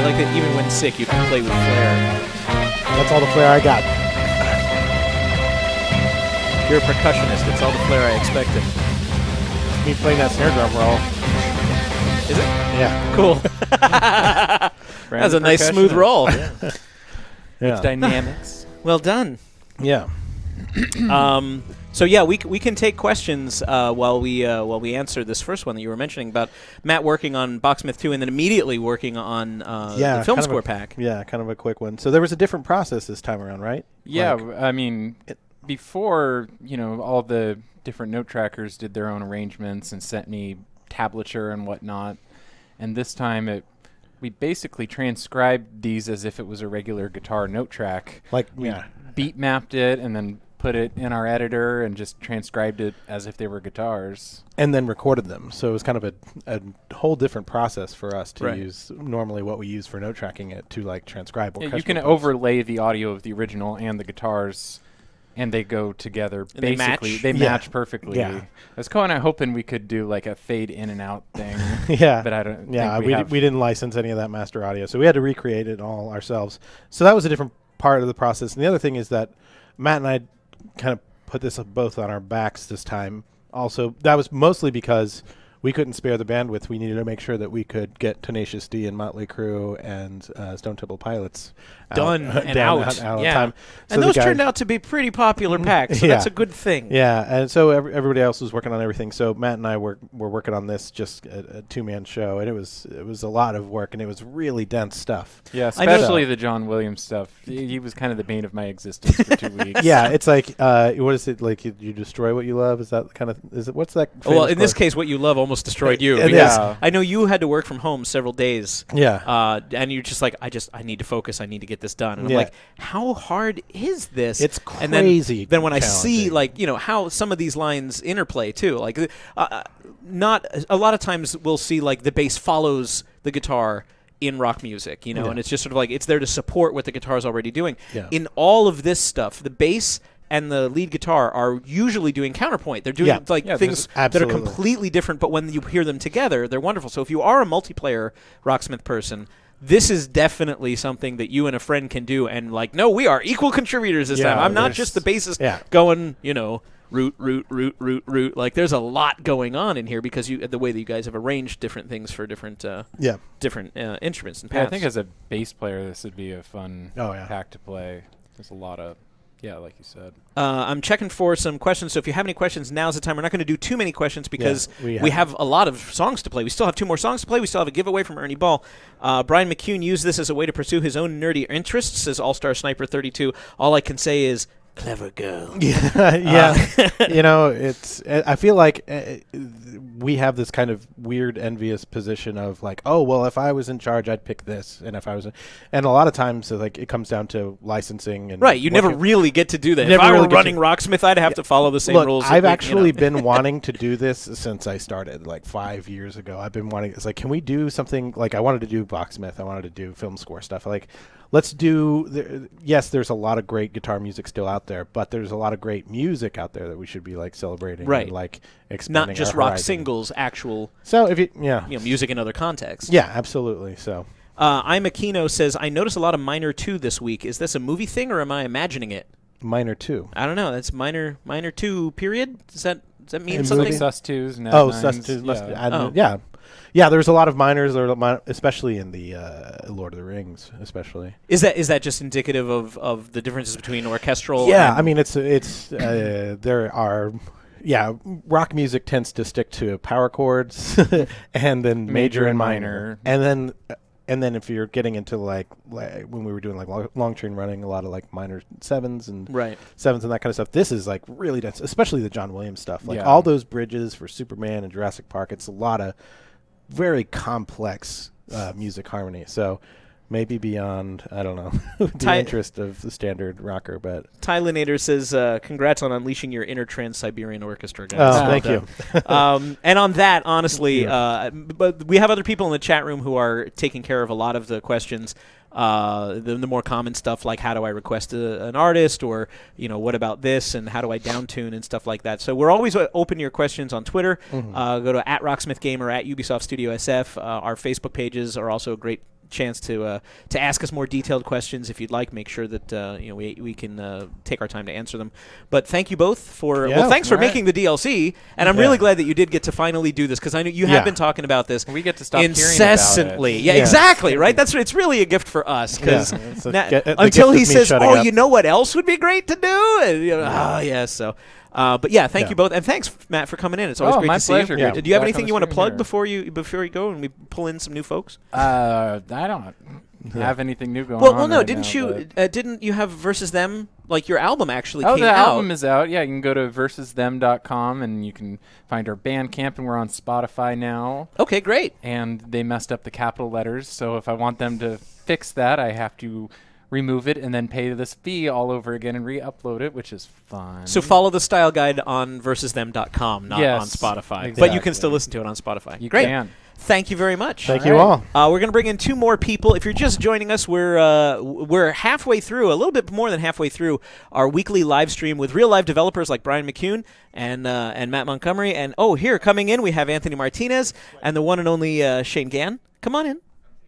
That even when sick, you can play with flair. That's all the flair I got. You're a percussionist. It's all the flair I expected. Me playing that snare drum roll. Is it? Yeah. Cool. That's a nice smooth roll. Yeah. Dynamics. Well done. Yeah. So yeah, we can take questions while we answer this first one that you were mentioning about Matt working on Boxmith 2 and then immediately working on the film score pack. Yeah, kind of a quick one. So there was a different process this time around, right? Yeah, I mean, before, all the different note trackers did their own arrangements and sent me tablature and whatnot, and this time we basically transcribed these as if it was a regular guitar note track. We beat mapped it and then put it in our editor and just transcribed it as if they were guitars. And then recorded them. So it was kind of a whole different process for us to use normally what we use for note tracking it to transcribe. Yeah, you can overlay the audio of the original and the guitars, and they go together. And basically, they match perfectly. Yeah. I was kind of hoping we could do a fade in and out thing. Yeah. But I don't think we didn't license any of that master audio. So we had to recreate it all ourselves. So that was a different part of the process. And the other thing is that Matt and I kind of put this both on our backs this time. Also, that was mostly because we couldn't spare the bandwidth. We needed to make sure that we could get Tenacious D and Motley Crue and Stone Temple Pilots done and out on yeah. time. So and those turned out to be pretty popular packs, so that's a good thing. Yeah, and so everybody else was working on everything. So Matt and I were working on this, just a two-man show, and it was a lot of work, and it was really dense stuff. Yeah, especially the John Williams stuff. He was kind of the bane of my existence for 2 weeks. Yeah, it's what is it, you destroy what you love? Is that kind of, what's that? Well, in this case, what you love almost destroyed you. I know you had to work from home several days. Yeah. And you're just I need to focus. I need to get this done. And I'm like, how hard is this? It's crazy. And then when I see how some of these lines interplay too, not a lot of times we'll see the bass follows the guitar in rock music, and it's just sort of it's there to support what the guitar is already doing. Yeah. In all of this stuff, the bass and the lead guitar are usually doing counterpoint. They're doing things that are completely different, but when you hear them together, they're wonderful. So if you are a multiplayer Rocksmith person, this is definitely something that you and a friend can do. And no, we are equal contributors this time. I'm not just the bassist going, root. Like there's a lot going on in here because the way that you guys have arranged different things for different different instruments and paths. Yeah, I think as a bass player, this would be a fun pack to play. There's a lot of like you said. I'm checking for some questions, so if you have any questions, now's the time. We're not going to do too many questions because we have a lot of songs to play. We still have 2 more songs to play. We still have a giveaway from Ernie Ball. Brian McCune used this as a way to pursue his own nerdy interests, says All-Star Sniper 32. All I can say is, clever girl. Yeah. It's. I feel like we have this kind of weird, envious position of like, oh, well, if I was in charge, I'd pick this, and if I was, and a lot of times, like, it comes down to licensing and right. You never really get to do that. If I were running Rocksmith, I'd have to follow the same rules. I've actually been wanting to do this since I started, like 5 years ago. I've been wanting. It's like, can we do something? Like, I wanted to do Rocksmith. I wanted to do film score stuff. Like, let's do. Yes, there's a lot of great guitar music still out there, but there's a lot of great music out there that we should be like celebrating, right? And, like expanding not just our rock horizon. Singles, actual. So if music in other contexts. Yeah, absolutely. So, I'm Aquino says I noticed a lot of Minor 2 this week. Is this a movie thing or am I imagining it? Minor 2. I don't know. That's Minor 2 period. Does that mean it's something? Like sus2s, Nat Oh, 9s, sus2s. Yeah. There's a lot of minors, especially in the Lord of the Rings, especially. Is that just indicative of the differences between orchestral? Yeah, and I mean it's there are. Yeah, rock music tends to stick to power chords, and then major and minor, and then if you're getting into like when we were doing like long train running, a lot of like minor sevens and sevens and that kind of stuff. This is like really dense, especially the John Williams stuff. Like all those bridges for Superman and Jurassic Park. It's a lot of very complex music harmony. So maybe beyond, I don't know, the interest of the standard rocker. But Tylinator says, congrats on unleashing your inner Trans-Siberian Orchestra, guys. Oh, thank you. And on that, honestly, but we have other people in the chat room who are taking care of a lot of the questions. The more common stuff like how do I request an artist, or what about this, and how do I downtune and stuff like that. So we're always open to your questions on Twitter. Go to @RocksmithGamer, @Ubisoft Studio SF. Our Facebook pages are also a great chance to ask us more detailed questions if you'd like. Make sure that we can take our time to answer them. But thank you both for thanks for making the DLC, and I'm really glad that you did get to finally do this, because I know you have been talking about this. We get to stop incessantly. Hearing about it. Exactly right. It's really a gift for us, because until he says, "Oh, you know what else would be great to do?" And, so. But thank you both, and thanks, Matt, for coming in. It's always great to see pleasure. you. Yeah. Do you have anything you want to plug before you go and we pull in some new folks? I don't have anything new going on. Well, no, right didn't you have Versus Them? Like your album actually came out. Oh, the album is out. Yeah, you can go to versusthem.com and you can find our Bandcamp, and we're on Spotify now. Okay, great. And they messed up the capital letters, so if I want them to fix that, I have to remove it and then pay this fee all over again and re-upload it, which is fun. So follow the style guide on versusthem.com, not on Spotify. Exactly. But you can still listen to it on Spotify. You can. Thank you very much. Thank you all. We're going to bring in 2 more people. If you're just joining us, we're halfway through, a little bit more than halfway through our weekly live stream with real live developers like Brian McCune and Matt Montgomery. And here coming in, we have Anthony Martinez and the one and only Shane Gann. Come on in.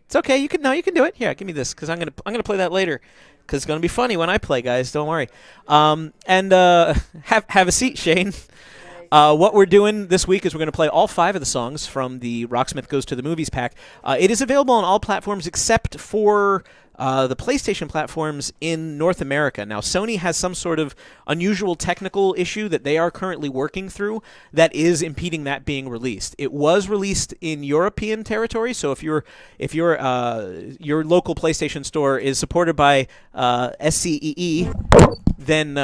It's okay. You can do it. Here, give me this, because I'm gonna play that later, because it's gonna be funny when I play, guys. Don't worry. And have a seat, Shane. What we're doing this week is we're going to play all 5 of the songs from the Rocksmith Goes to the Movies pack. It is available on all platforms except for the PlayStation platforms in North America. Now, Sony has some sort of unusual technical issue that they are currently working through that is impeding that being released. It was released in European territory, so if your local PlayStation store is supported by SCEE, then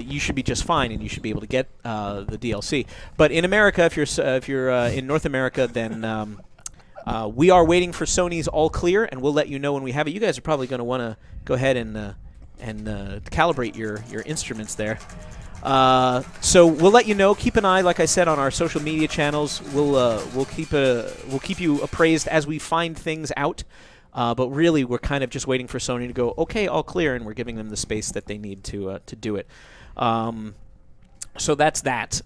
you should be just fine, and you should be able to get the DLC. But in America, if you're in North America, then we are waiting for Sony's all clear, and we'll let you know when we have it. You guys are probably going to want to go ahead and calibrate your instruments there. So we'll let you know. Keep an eye, like I said, on our social media channels. We'll keep you appraised as we find things out. But really, we're kind of just waiting for Sony to go, okay, all clear, and we're giving them the space that they need to do it. So that's that.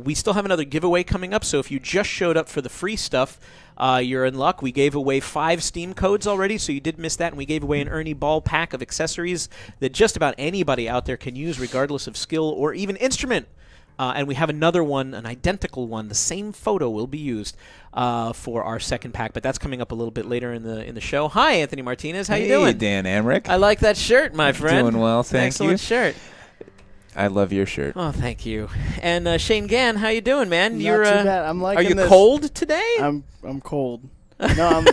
We still have another giveaway coming up, so if you just showed up for the free stuff, you're in luck. We gave away 5 Steam codes already, so you did miss that, and we gave away an Ernie Ball pack of accessories that just about anybody out there can use, regardless of skill or even instrument. And we have another one, an identical one. The same photo will be used for our second pack, but that's coming up a little bit later in the show. Hi, Anthony Martinez. How you doing? Hey, Dan Amrick. I like that shirt, my friend. Doing well, thank Excellent you. shirt. I love your shirt. Oh, thank you. And Shane Gann, how you doing, man? Not You're too bad. I'm liking are you this. cold today? I'm cold. No,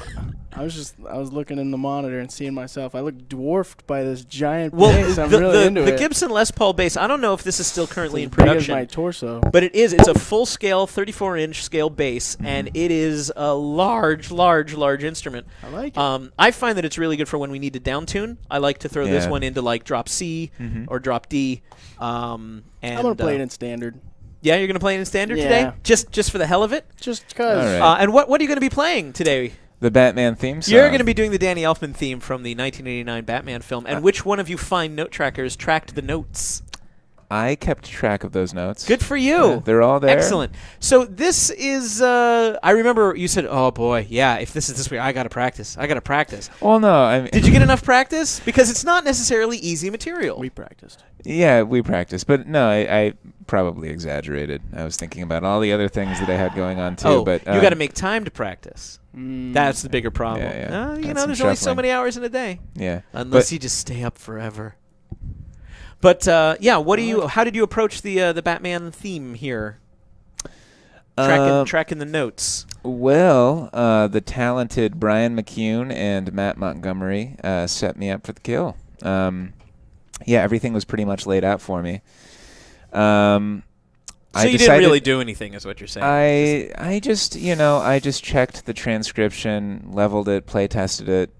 I was looking in the monitor and seeing myself. I look dwarfed by this giant bass. I'm really into the it. Gibson Les Paul bass. I don't know if this is still currently in It's as big as production. my torso. But it is. It's a full-scale 34-inch scale bass, and it is a large instrument. I like it. I find that it's really good for when we need to downtune. I like to throw this one into like drop C or drop D. And I'm gonna play it in standard. Yeah, you're gonna play it in standard Yeah. today, just for the hell of it. Just because. All right. And what are you gonna be playing today? The Batman theme song. You're going to be doing the Danny Elfman theme from the 1989 Batman film. And which one of you fine note trackers tracked the notes? I kept track of those notes. Good for you. Yeah, they're all there. Excellent. So this is, I remember you said, oh boy, yeah, if this is this way, I got to practice. Well, no, I mean, Did you get enough practice? Because it's not necessarily easy material. We practiced. yeah, we practiced, but no, I probably exaggerated. I was thinking about all the other things that I had going on too. But you got to make time to practice. That's the bigger problem. Yeah. You That's know, some there's only so shuffling. many hours in a day. Yeah, Unless you just stay up forever. But yeah, how did you approach the Batman theme here? Tracking the notes. Well, the talented Brian McCune and Matt Montgomery set me up for the kill. Yeah, everything was pretty much laid out for me. So you didn't really do anything, is what you're saying? I just checked the transcription, leveled it, play tested it.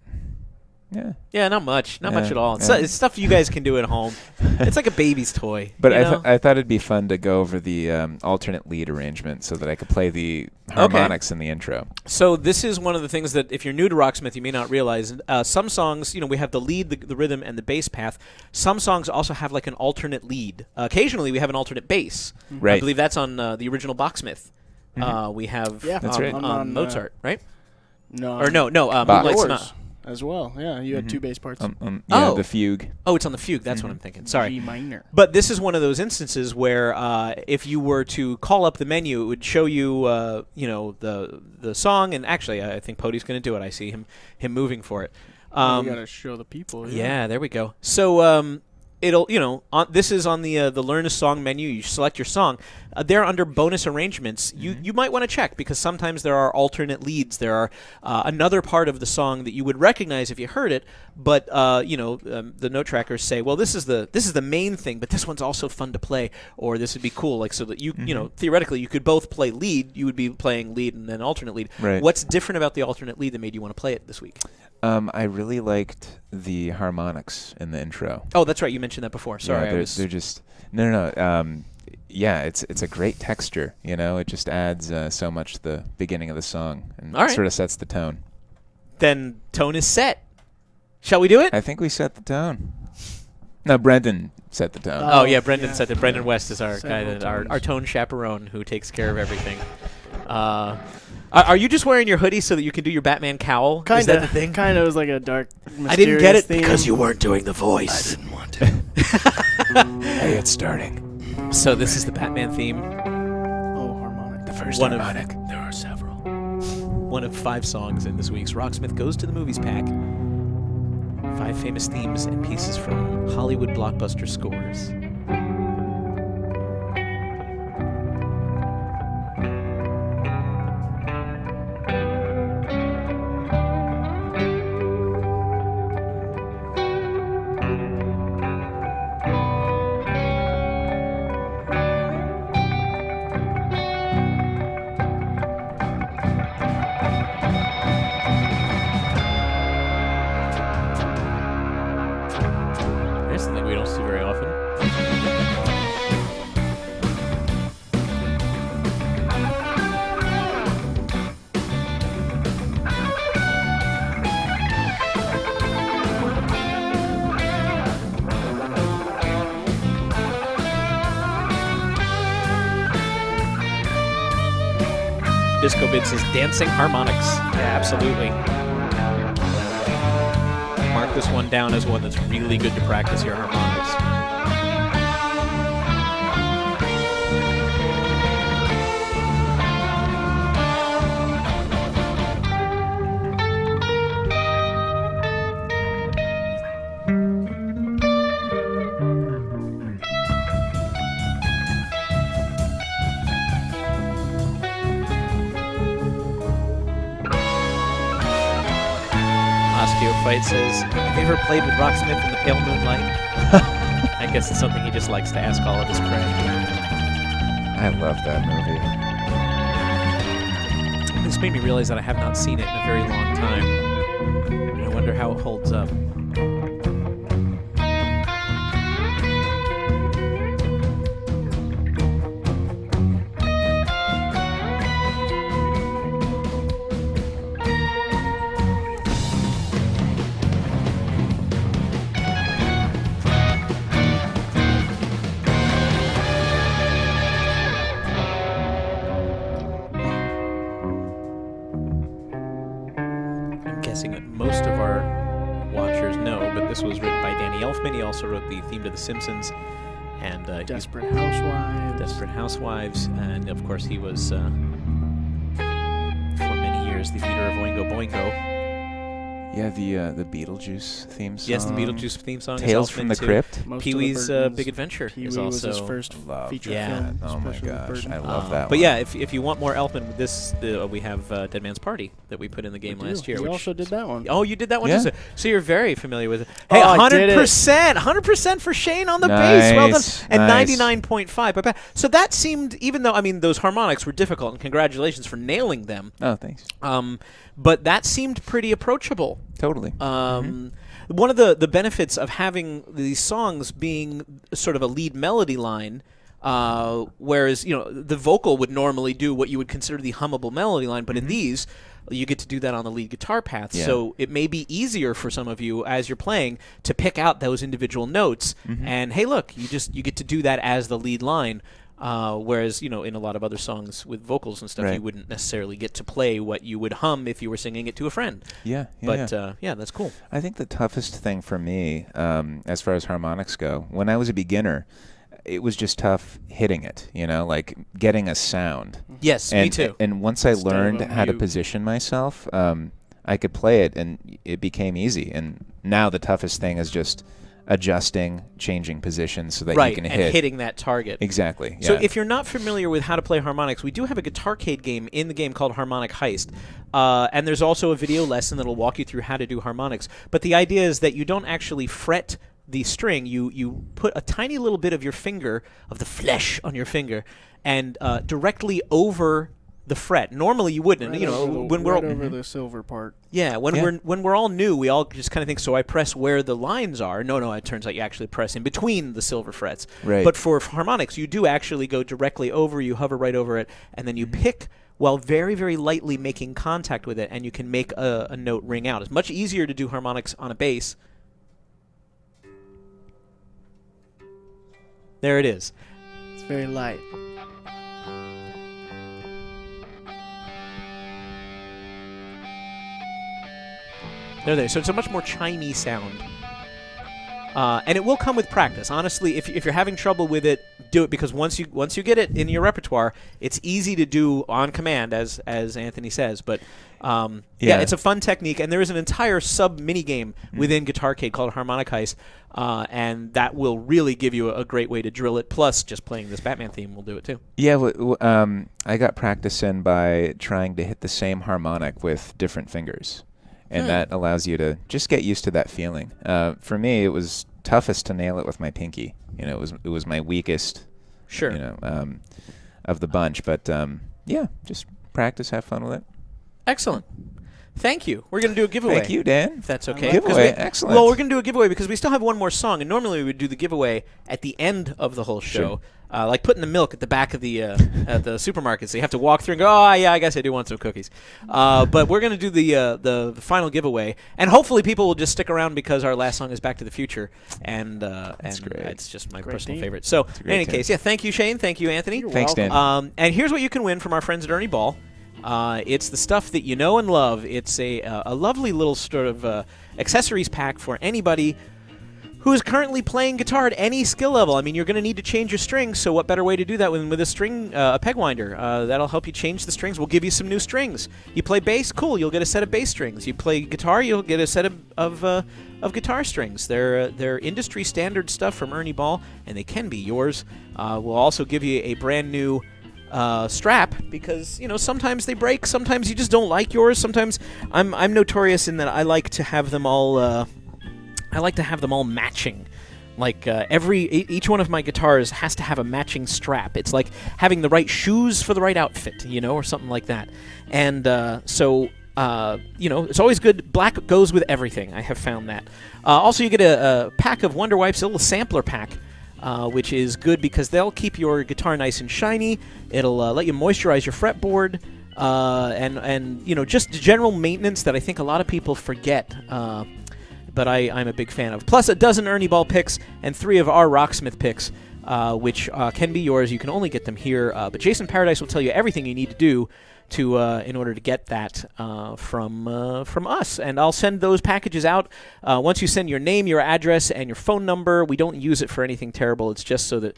Yeah. Yeah, not much at all. Yeah. It's stuff you guys can do at home. It's like a baby's toy. But you know? I thought it'd be fun to go over the alternate lead arrangement so that I could play the harmonics in the intro. So this is one of the things that if you're new to Rocksmith, you may not realize. Some songs, we have the lead, the rhythm, and the bass path. Some songs also have like an alternate lead. Occasionally, we have an alternate bass. Right. I believe that's on the original Boxsmith. We have That's right. on Mozart, right? No. Or no, Bach. Moonlight Yours Sonata. as well. Yeah, you had two bass parts. The fugue. Oh, it's on the fugue. That's what I'm thinking. Sorry. G minor. But this is one of those instances where if you were to call up the menu, it would show you, the song. And actually, I think Pody's going to do it. I see him moving for it. We gotta show the people. Yeah, there we go. So it'll, this is on the Learn a Song menu. You select your song. There under bonus arrangements, you might want to check because sometimes there are alternate leads. There are another part of the song that you would recognize if you heard it, but the note trackers say, well, this is the main thing, but this one's also fun to play, or this would be cool, like so that you theoretically you could both play lead. You would be playing lead and then alternate lead. Right. What's different about the alternate lead that made you want to play it this week? I really liked the harmonics in the intro. Oh, that's right. You mentioned that before. Sorry, Yeah, they're just no. Yeah, it's a great texture. It just adds so much to the beginning of the song and All right. sort of sets the tone. Then tone is set. Shall we do it? I think we set the tone. No, Brendan set the tone. Oh yeah, Brendan said that. Brendan Yeah. West is our guy, Several tones. our tone chaperone who takes care of everything. Are you just wearing your hoodie so that you can do your Batman cowl? Kinda. Is that the thing? Kinda. It was like a dark, I didn't get it theme. because you weren't doing the voice. I didn't want to. Hey, it's starting. So this is the Batman theme. Oh, harmonic. The first One of- harmonic. There are several. One of 5 songs in this week's Rocksmith Goes to the Movies pack. 5 famous themes and pieces from Hollywood blockbuster scores. Here's something we don't see very often. Disco Bid says dancing harmonics. Yeah, absolutely. Mark this one down as one that's really good to practice your harmonics. Osteophyte says, have you ever played with Rocksmith in the pale moonlight? I guess it's something he just likes to ask all of his prey. I love that movie. This made me realize that I have not seen it in a very long time. And I wonder how it holds up. Most of our watchers know, but this was written by Danny Elfman. He also wrote the theme to The Simpsons and Desperate Housewives, and of course he was for many years the leader of Oingo Boingo. Yeah, the Beetlejuice theme song. Yes, the Beetlejuice theme song. Tales from the Crypt. Pee-wee's Big Adventure is also was his first feature film. Oh my gosh, I love that one. But yeah, if you want more Elfman, we have Dead Man's Party that we put in the game last year. We also did that one. Oh, you did that one? Yeah. So you're very familiar with it. Hey, Oh, 100% for Shane on the bass. Well done. And Nice. 99.5. So that seemed, even though, I mean, those harmonics were difficult, and congratulations for nailing them. Oh, thanks. But that seemed pretty approachable. Totally. One of the benefits of having these songs being sort of a lead melody line, whereas the vocal would normally do what you would consider the hummable melody line, but in these you get to do that on the lead guitar path. Yeah. So it may be easier for some of you as you're playing to pick out those individual notes. And hey, look, you get to do that as the lead line. Whereas, in a lot of other songs with vocals and stuff, Right. you wouldn't necessarily get to play what you would hum if you were singing it to a friend. Yeah. But that's cool. I think the toughest thing for me, as far as harmonics go, when I was a beginner, it was just tough hitting it, like getting a sound. Yes, me too. And once I Instead of learned a how to mute. position myself, I could play it, and it became easy. And now the toughest thing is just adjusting, changing positions so that you can and hit. hitting that target. Exactly. So yeah. if you're not familiar with how to play harmonics, we do have a Guitarcade game in the game called Harmonic Heist. And there's also a video lesson that'll walk you through how to do harmonics. But the idea is that you don't actually fret the string. You put a tiny little bit of your finger, of the flesh on your finger, and directly over the fret. Normally you wouldn't. When we're over the silver part. Yeah, when we're all new, we all just kind of think, so I press where the lines are. No, it turns out you actually press in between the silver frets. Right. But for harmonics, you do actually go directly over, you hover right over it, and then you pick while very, very lightly making contact with it, and you can make a note ring out. It's much easier to do harmonics on a bass. There it is. It's very light. There. So it's a much more chimey sound. And it will come with practice. Honestly, if you're having trouble with it, do it, because once you get it in your repertoire, it's easy to do on command, as Anthony says. But it's a fun technique, and there is an entire sub mini game within Guitarcade called Harmonic Heist, and that will really give you a great way to drill it. Plus, just playing this Batman theme will do it too. Yeah, I got practice in by trying to hit the same harmonic with different fingers. And that allows you to just get used to that feeling. For me, it was toughest to nail it with my pinky. It was my weakest, Sure. of the bunch. But just practice, have fun with it. Excellent. Thank you. We're going to do a giveaway. Thank you, Dan. If that's okay. Giveaway, excellent. Well, we're going to do a giveaway because we still have one more song, and normally we would do the giveaway at the end of the whole show. Sure. Like putting the milk at the back of the at the supermarket, so you have to walk through and go, oh yeah, I guess I do want some cookies. But we're going to do the final giveaway, and hopefully people will just stick around because our last song is Back to the Future, and great. it's just my Great personal theme. favorite. So in any case, thank you, Shane, thank you, Anthony. Thanks, Dan. And here's what you can win from our friends at Ernie Ball. It's the stuff that you know and love. It's a lovely little sort of accessories pack for anybody who is currently playing guitar at any skill level. I mean, you're going to need to change your strings, so what better way to do that than with a string, a peg winder? That'll help you change the strings. We'll give you some new strings. You play bass, cool. You'll get a set of bass strings. You play guitar, you'll get a set of guitar strings. They're industry standard stuff from Ernie Ball, and they can be yours. We'll also give you a brand new strap, because sometimes they break, sometimes you just don't like yours. Sometimes I'm notorious in that I like to have them all matching. Like each one of my guitars has to have a matching strap. It's like having the right shoes for the right outfit, or something like that. And so it's always good. Black goes with everything. I have found that. Also, you get a pack of Wonder Wipes, a little sampler pack, which is good because they'll keep your guitar nice and shiny. It'll let you moisturize your fretboard, and just general maintenance that I think a lot of people forget. But I'm a big fan of. Plus a dozen Ernie Ball picks and 3 of our Rocksmith picks, which can be yours. You can only get them here. But Jason Paradise will tell you everything you need to do in order to get that from us. And I'll send those packages out. Once you send your name, your address, and your phone number, we don't use it for anything terrible. It's just so that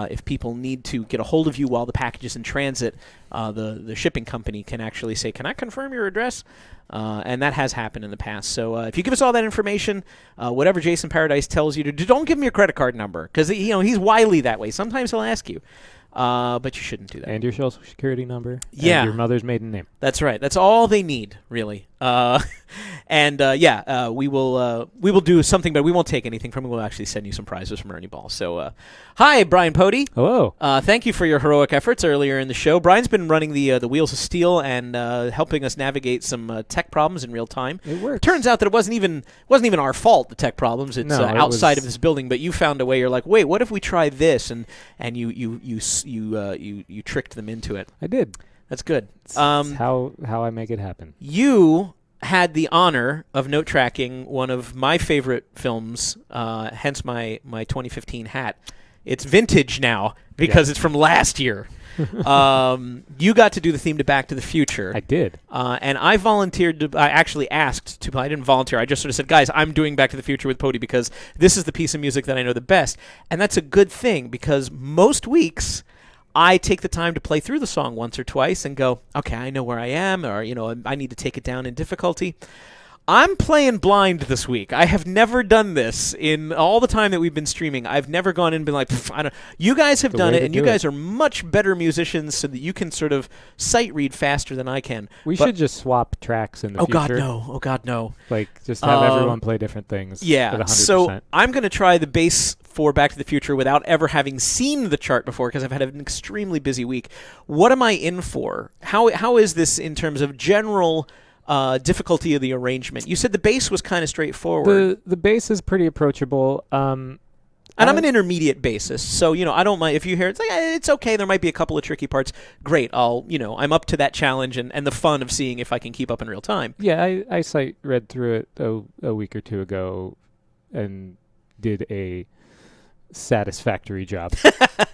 if people need to get a hold of you while the package is in transit, the shipping company can actually say, "Can I confirm your address?" And that has happened in the past. So if you give us all that information, whatever Jason Paradise tells you to do, don't give him your credit card number, because he's wily that way. Sometimes he'll ask you. But you shouldn't do that. And your social security number. Yeah. And your mother's maiden name. That's right. That's all they need, really. We will do something, but we won't take anything from it. We'll actually send you some prizes from Ernie Ball. So, hi, Brian Pody. Hello. Thank you for your heroic efforts earlier in the show. Brian's been running the Wheels of Steel and helping us navigate some tech problems in real time. It works. Turns out that it wasn't even our fault, the tech problems. It's outside of this building, but you found a way. You're like, wait, what if we try this? And you tricked them into it. I did. That's good. It's how I make it happen. You had the honor of note tracking one of my favorite films, hence my 2015 hat. It's vintage now because it's from last year. You got to do the theme to Back to the Future. I did. And I volunteered I actually asked to. I didn't volunteer. I just sort of said, guys, I'm doing Back to the Future with Pody because this is the piece of music that I know the best. And that's a good thing, because most weeks I take the time to play through the song once or twice and go, okay, I know where I am, or, I need to take it down in difficulty. I'm playing blind this week. I have never done this in all the time that we've been streaming. I've never gone in and been like, I don't. You guys have done it, and you guys are much better musicians, so that you can sort of sight read faster than I can. We should just swap tracks in the future. Oh God, no. Like, just have everyone play different things. Yeah. At 100%. So I'm going to try the bass for Back to the Future without ever having seen the chart before, because I've had an extremely busy week. What am I in for? How is this in terms of general difficulty of the arrangement? You said the bass was kind of straightforward. The bass is pretty approachable. And I'm an intermediate bassist, so I don't mind if you hear it's like it's okay. There might be a couple of tricky parts. Great, I'm up to that challenge and the fun of seeing if I can keep up in real time. Yeah, I sight read through it a week or two ago, and did a satisfactory job.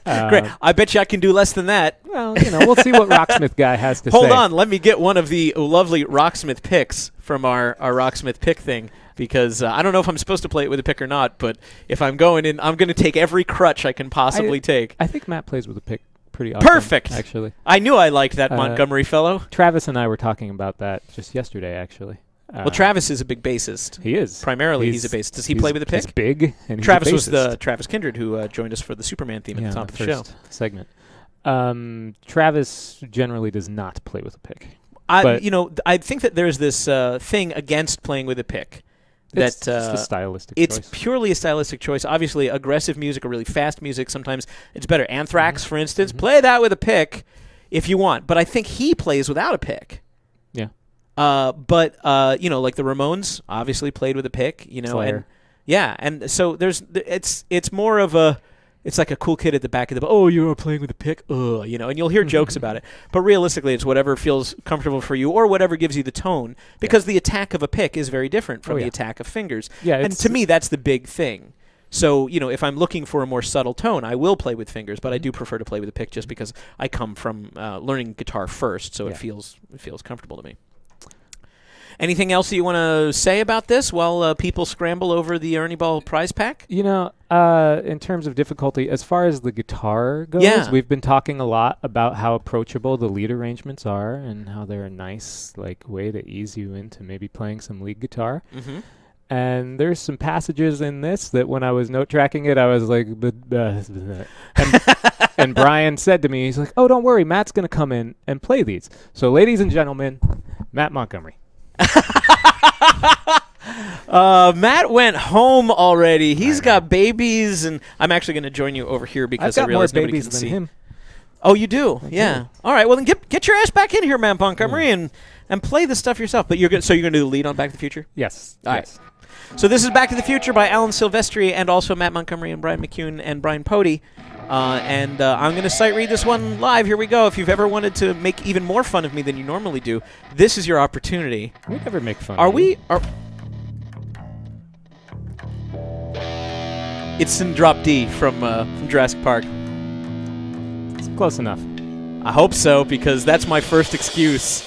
Great. I bet you I can do less than that. Well, we'll see what Rocksmith guy has to say. Hold on, let me get one of the lovely Rocksmith picks from our Rocksmith pick thing, because I don't know if I'm supposed to play it with a pick or not, but if I'm going in, I'm going to take every crutch I can possibly take. I think Matt plays with a pick pretty often. Perfect. Actually. I knew I liked that Montgomery fellow. Travis and I were talking about that just yesterday, actually. Well, Travis is a big bassist. He is. Primarily, he's a bassist. Does he play with a pick? He's big, and Travis he's was the Travis Kindred who joined us for the Superman theme at the top of the show. Segment. Travis generally does not play with a pick. I think that there's this thing against playing with a pick. It's a stylistic choice. It's purely a stylistic choice. Obviously, aggressive music or really fast music, sometimes it's better. Anthrax, for instance, play that with a pick if you want. But I think he plays without a pick. Yeah. Like the Ramones obviously played with a pick, Slayer. and so it's more of a, it's like a cool kid at the back of the, you're playing with a pick, and you'll hear jokes about it. But realistically, it's whatever feels comfortable for you or whatever gives you the tone, because the attack of a pick is very different from the attack of fingers. Yeah, and to me, that's the big thing. So, if I'm looking for a more subtle tone, I will play with fingers, but I do prefer to play with a pick just because I come from learning guitar first, so it feels comfortable to me. Anything else that you want to say about this while people scramble over the Ernie Ball prize pack? In terms of difficulty, as far as the guitar goes, we've been talking a lot about how approachable the lead arrangements are and how they're a nice way to ease you into maybe playing some lead guitar. Mm-hmm. And there's some passages in this that when I was note tracking it, I was like, and Brian said to me, he's like, oh, don't worry, Matt's going to come in and play these. So ladies and gentlemen, Matt Montgomery. Matt went home already. He's got babies, and I'm actually going to join you over here because I realize nobody can see. Him. Oh, you do? Yeah. All right. Well, then get your ass back in here, Matt Montgomery, and play the stuff yourself. But you're going to do the lead on Back to the Future? Yes. All right. So this is Back to the Future by Alan Silvestri and also Matt Montgomery and Brian McCune and Brian Pody. And I'm going to sight read this one live. Here we go. If you've ever wanted to make even more fun of me than you normally do, this is your opportunity. We never make fun of you. It's in Drop D from Jurassic Park. It's close enough. I hope so, because that's my first excuse.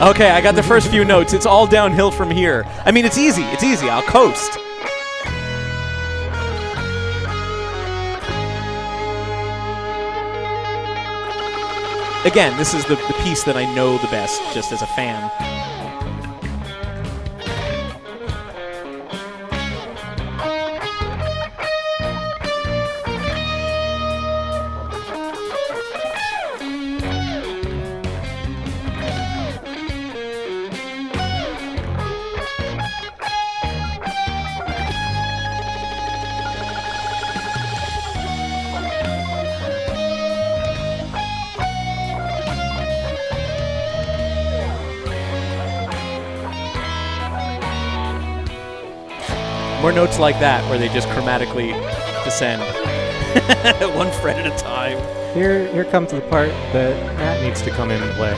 Okay, I got the first few notes. It's all downhill from here. I mean, it's easy. It's easy. I'll coast. Again, this is the piece that I know the best, just as a fan. More notes like that, where they just chromatically descend, one fret at a time. Here comes the part that Matt needs to come in and play.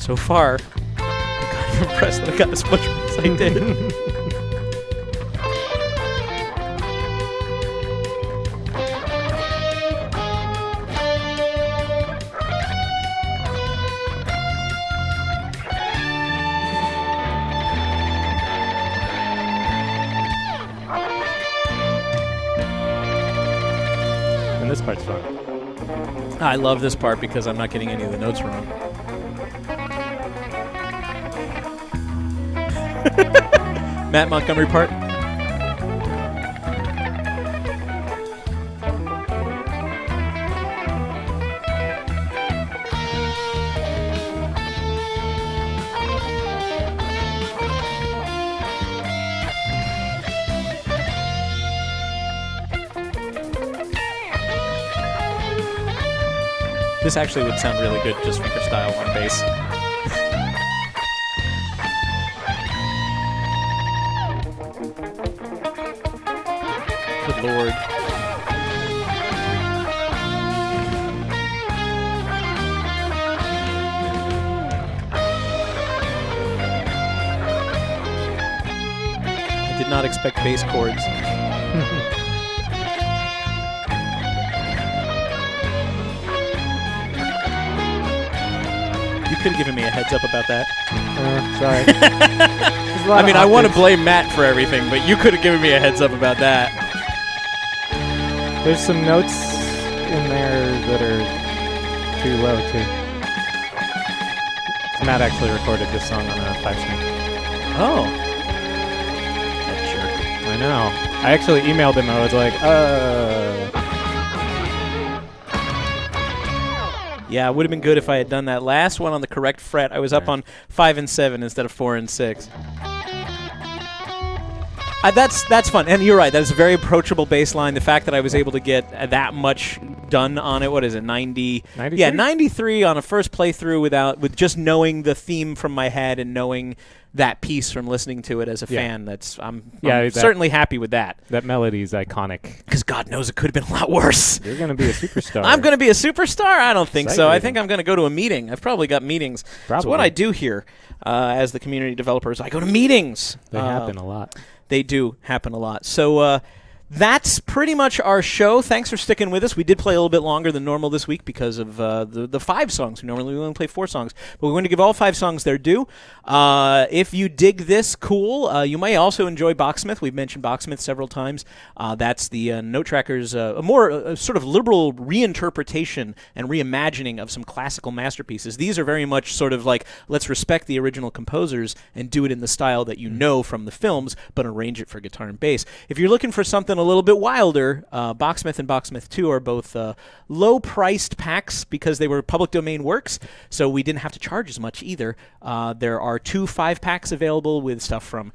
So far, I'm kind of impressed that I got as much as I did. And this part's fun. I love this part because I'm not getting any of the notes wrong. Matt Montgomery part. This actually would sound really good just finger style on bass. Good Lord. I did not expect bass chords. You could have given me a heads up about that. Sorry. I mean, I want to blame Matt for everything, but you could have given me a heads up about that. There's some notes in there that are too low, too. Matt actually recorded this song on a 5-string. Oh. That jerk. I know. I actually emailed him. I was like, Yeah, it would have been good if I had done that last one on the correct fret. I was up on 5 and 7 instead of 4 and 6. That's fun, and you're right. That is a very approachable bass line. The fact that I was able to get that much done on it. What is it? 93? Yeah, 93 on a first playthrough with just knowing the theme from my head and knowing that piece from listening to it as a fan. I'm certainly happy with that. That melody is iconic. Because God knows it could have been a lot worse. You're going to be a superstar. I'm going to be a superstar? I don't think so. I think I'm going to go to a meeting. I've probably got meetings. That's what I do here as the community developers. I go to meetings. They happen a lot. They do happen a lot. So That's pretty much our show. Thanks for sticking with us. We did play a little bit longer than normal this week because of the 5 songs. Normally we only play 4 songs, but we're going to give all 5 songs their due. If you dig this, cool. You may also enjoy Boxsmith. We've mentioned Boxsmith several times. That's the Note Tracker's a more sort of liberal reinterpretation and reimagining of some classical masterpieces. These are very much sort of like, let's respect the original composers and do it in the style that you know from the films, but arrange it for guitar and bass. If you're looking for something a little bit wilder, Boxsmith and Boxsmith 2 are both low-priced packs because they were public domain works, so we didn't have to charge as much either. There are 2 5-packs available with stuff from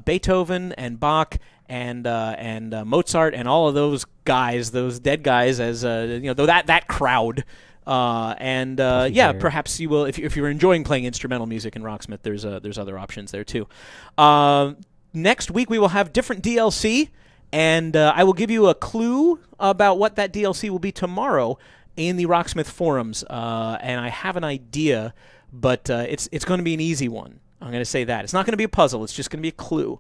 Beethoven and Bach and Mozart and all of those guys, those dead guys, as that crowd. Perhaps you will if you're enjoying playing instrumental music in Rocksmith. There's other options there too. Next week we will have different DLC. And I will give you a clue about what that DLC will be tomorrow in the Rocksmith forums. And I have an idea, but it's going to be an easy one. I'm going to say that. It's not going to be a puzzle. It's just going to be a clue.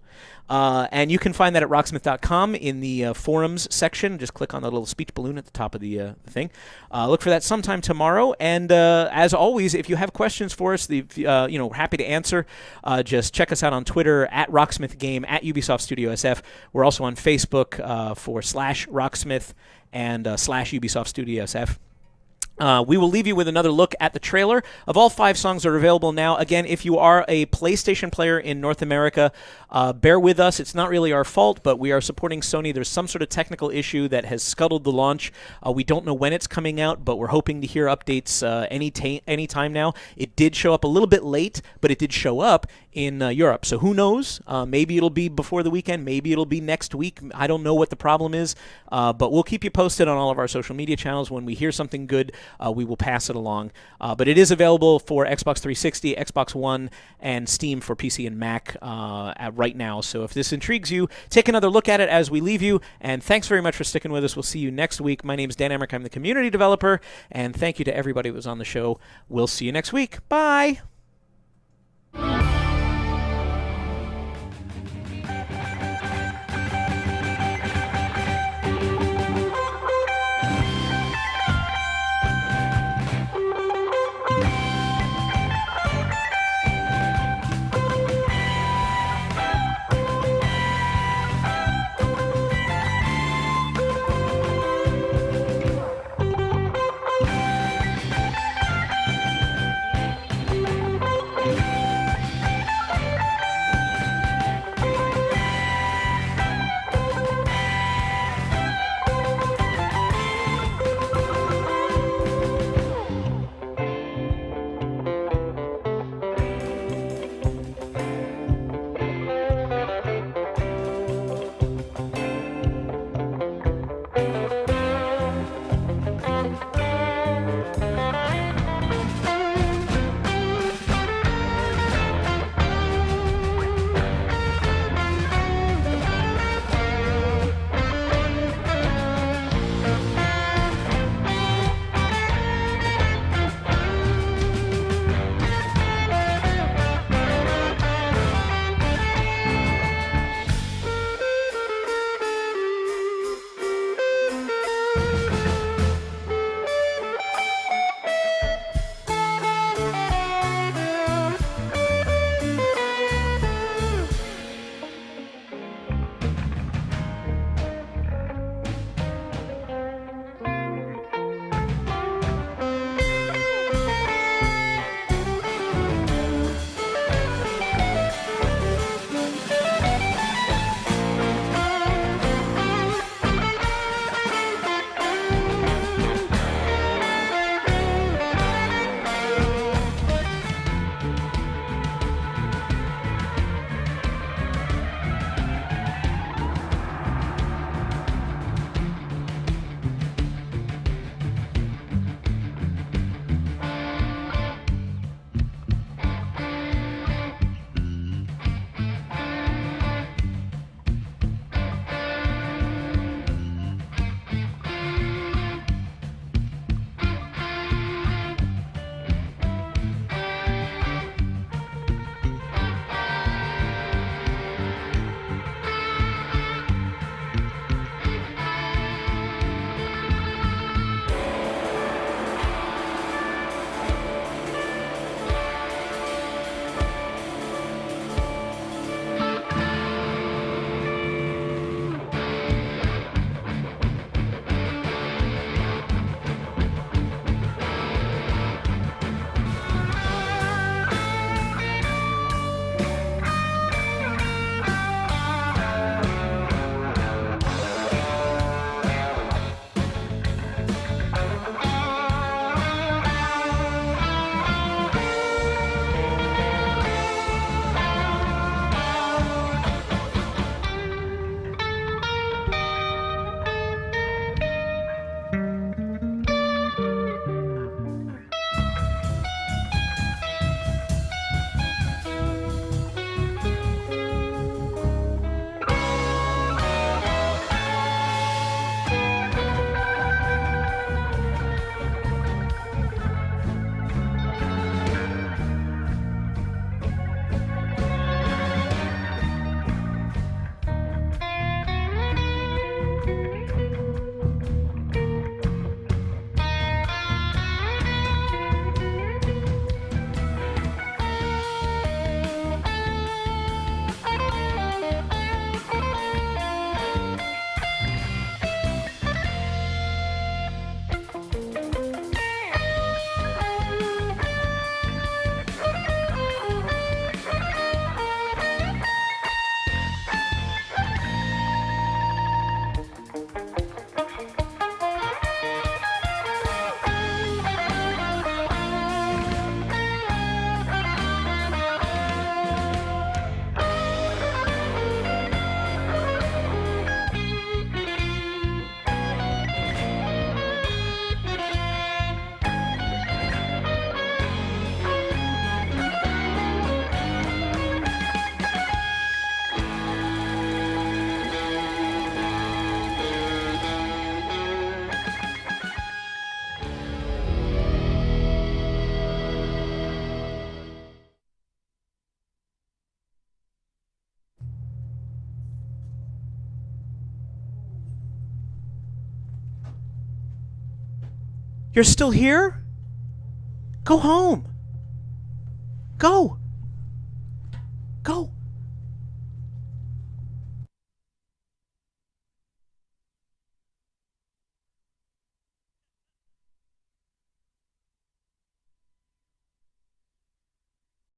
And you can find that at rocksmith.com in the forums section. Just click on the little speech balloon at the top of the thing. Look for that sometime tomorrow. And as always, if you have questions for us, we're happy to answer. Just check us out on Twitter at RocksmithGame, at Ubisoft Studio SF. We're also on Facebook for /Rocksmith and /Ubisoft Studio SF. We will leave you with another look at the trailer of all 5 songs that are available now. Again, if you are a PlayStation player in North America, bear with us. It's not really our fault, but we are supporting Sony. There's some sort of technical issue that has scuttled the launch. We don't know when it's coming out, but we're hoping to hear updates any time now. It did show up a little bit late, but it did show up in Europe. So who knows? Maybe it'll be before the weekend. Maybe it'll be next week. I don't know what the problem is, but we'll keep you posted on all of our social media channels. When we hear something good, we will pass it along. But it is available for Xbox 360, Xbox One, and Steam for PC and Mac right now. So if this intrigues you, take another look at it as we leave you. And thanks very much for sticking with us. We'll see you next week. My name is Dan Emmerich. I'm the community developer. And thank you to everybody who was on the show. We'll see you next week. Bye. You're still here? Go home. Go. Go.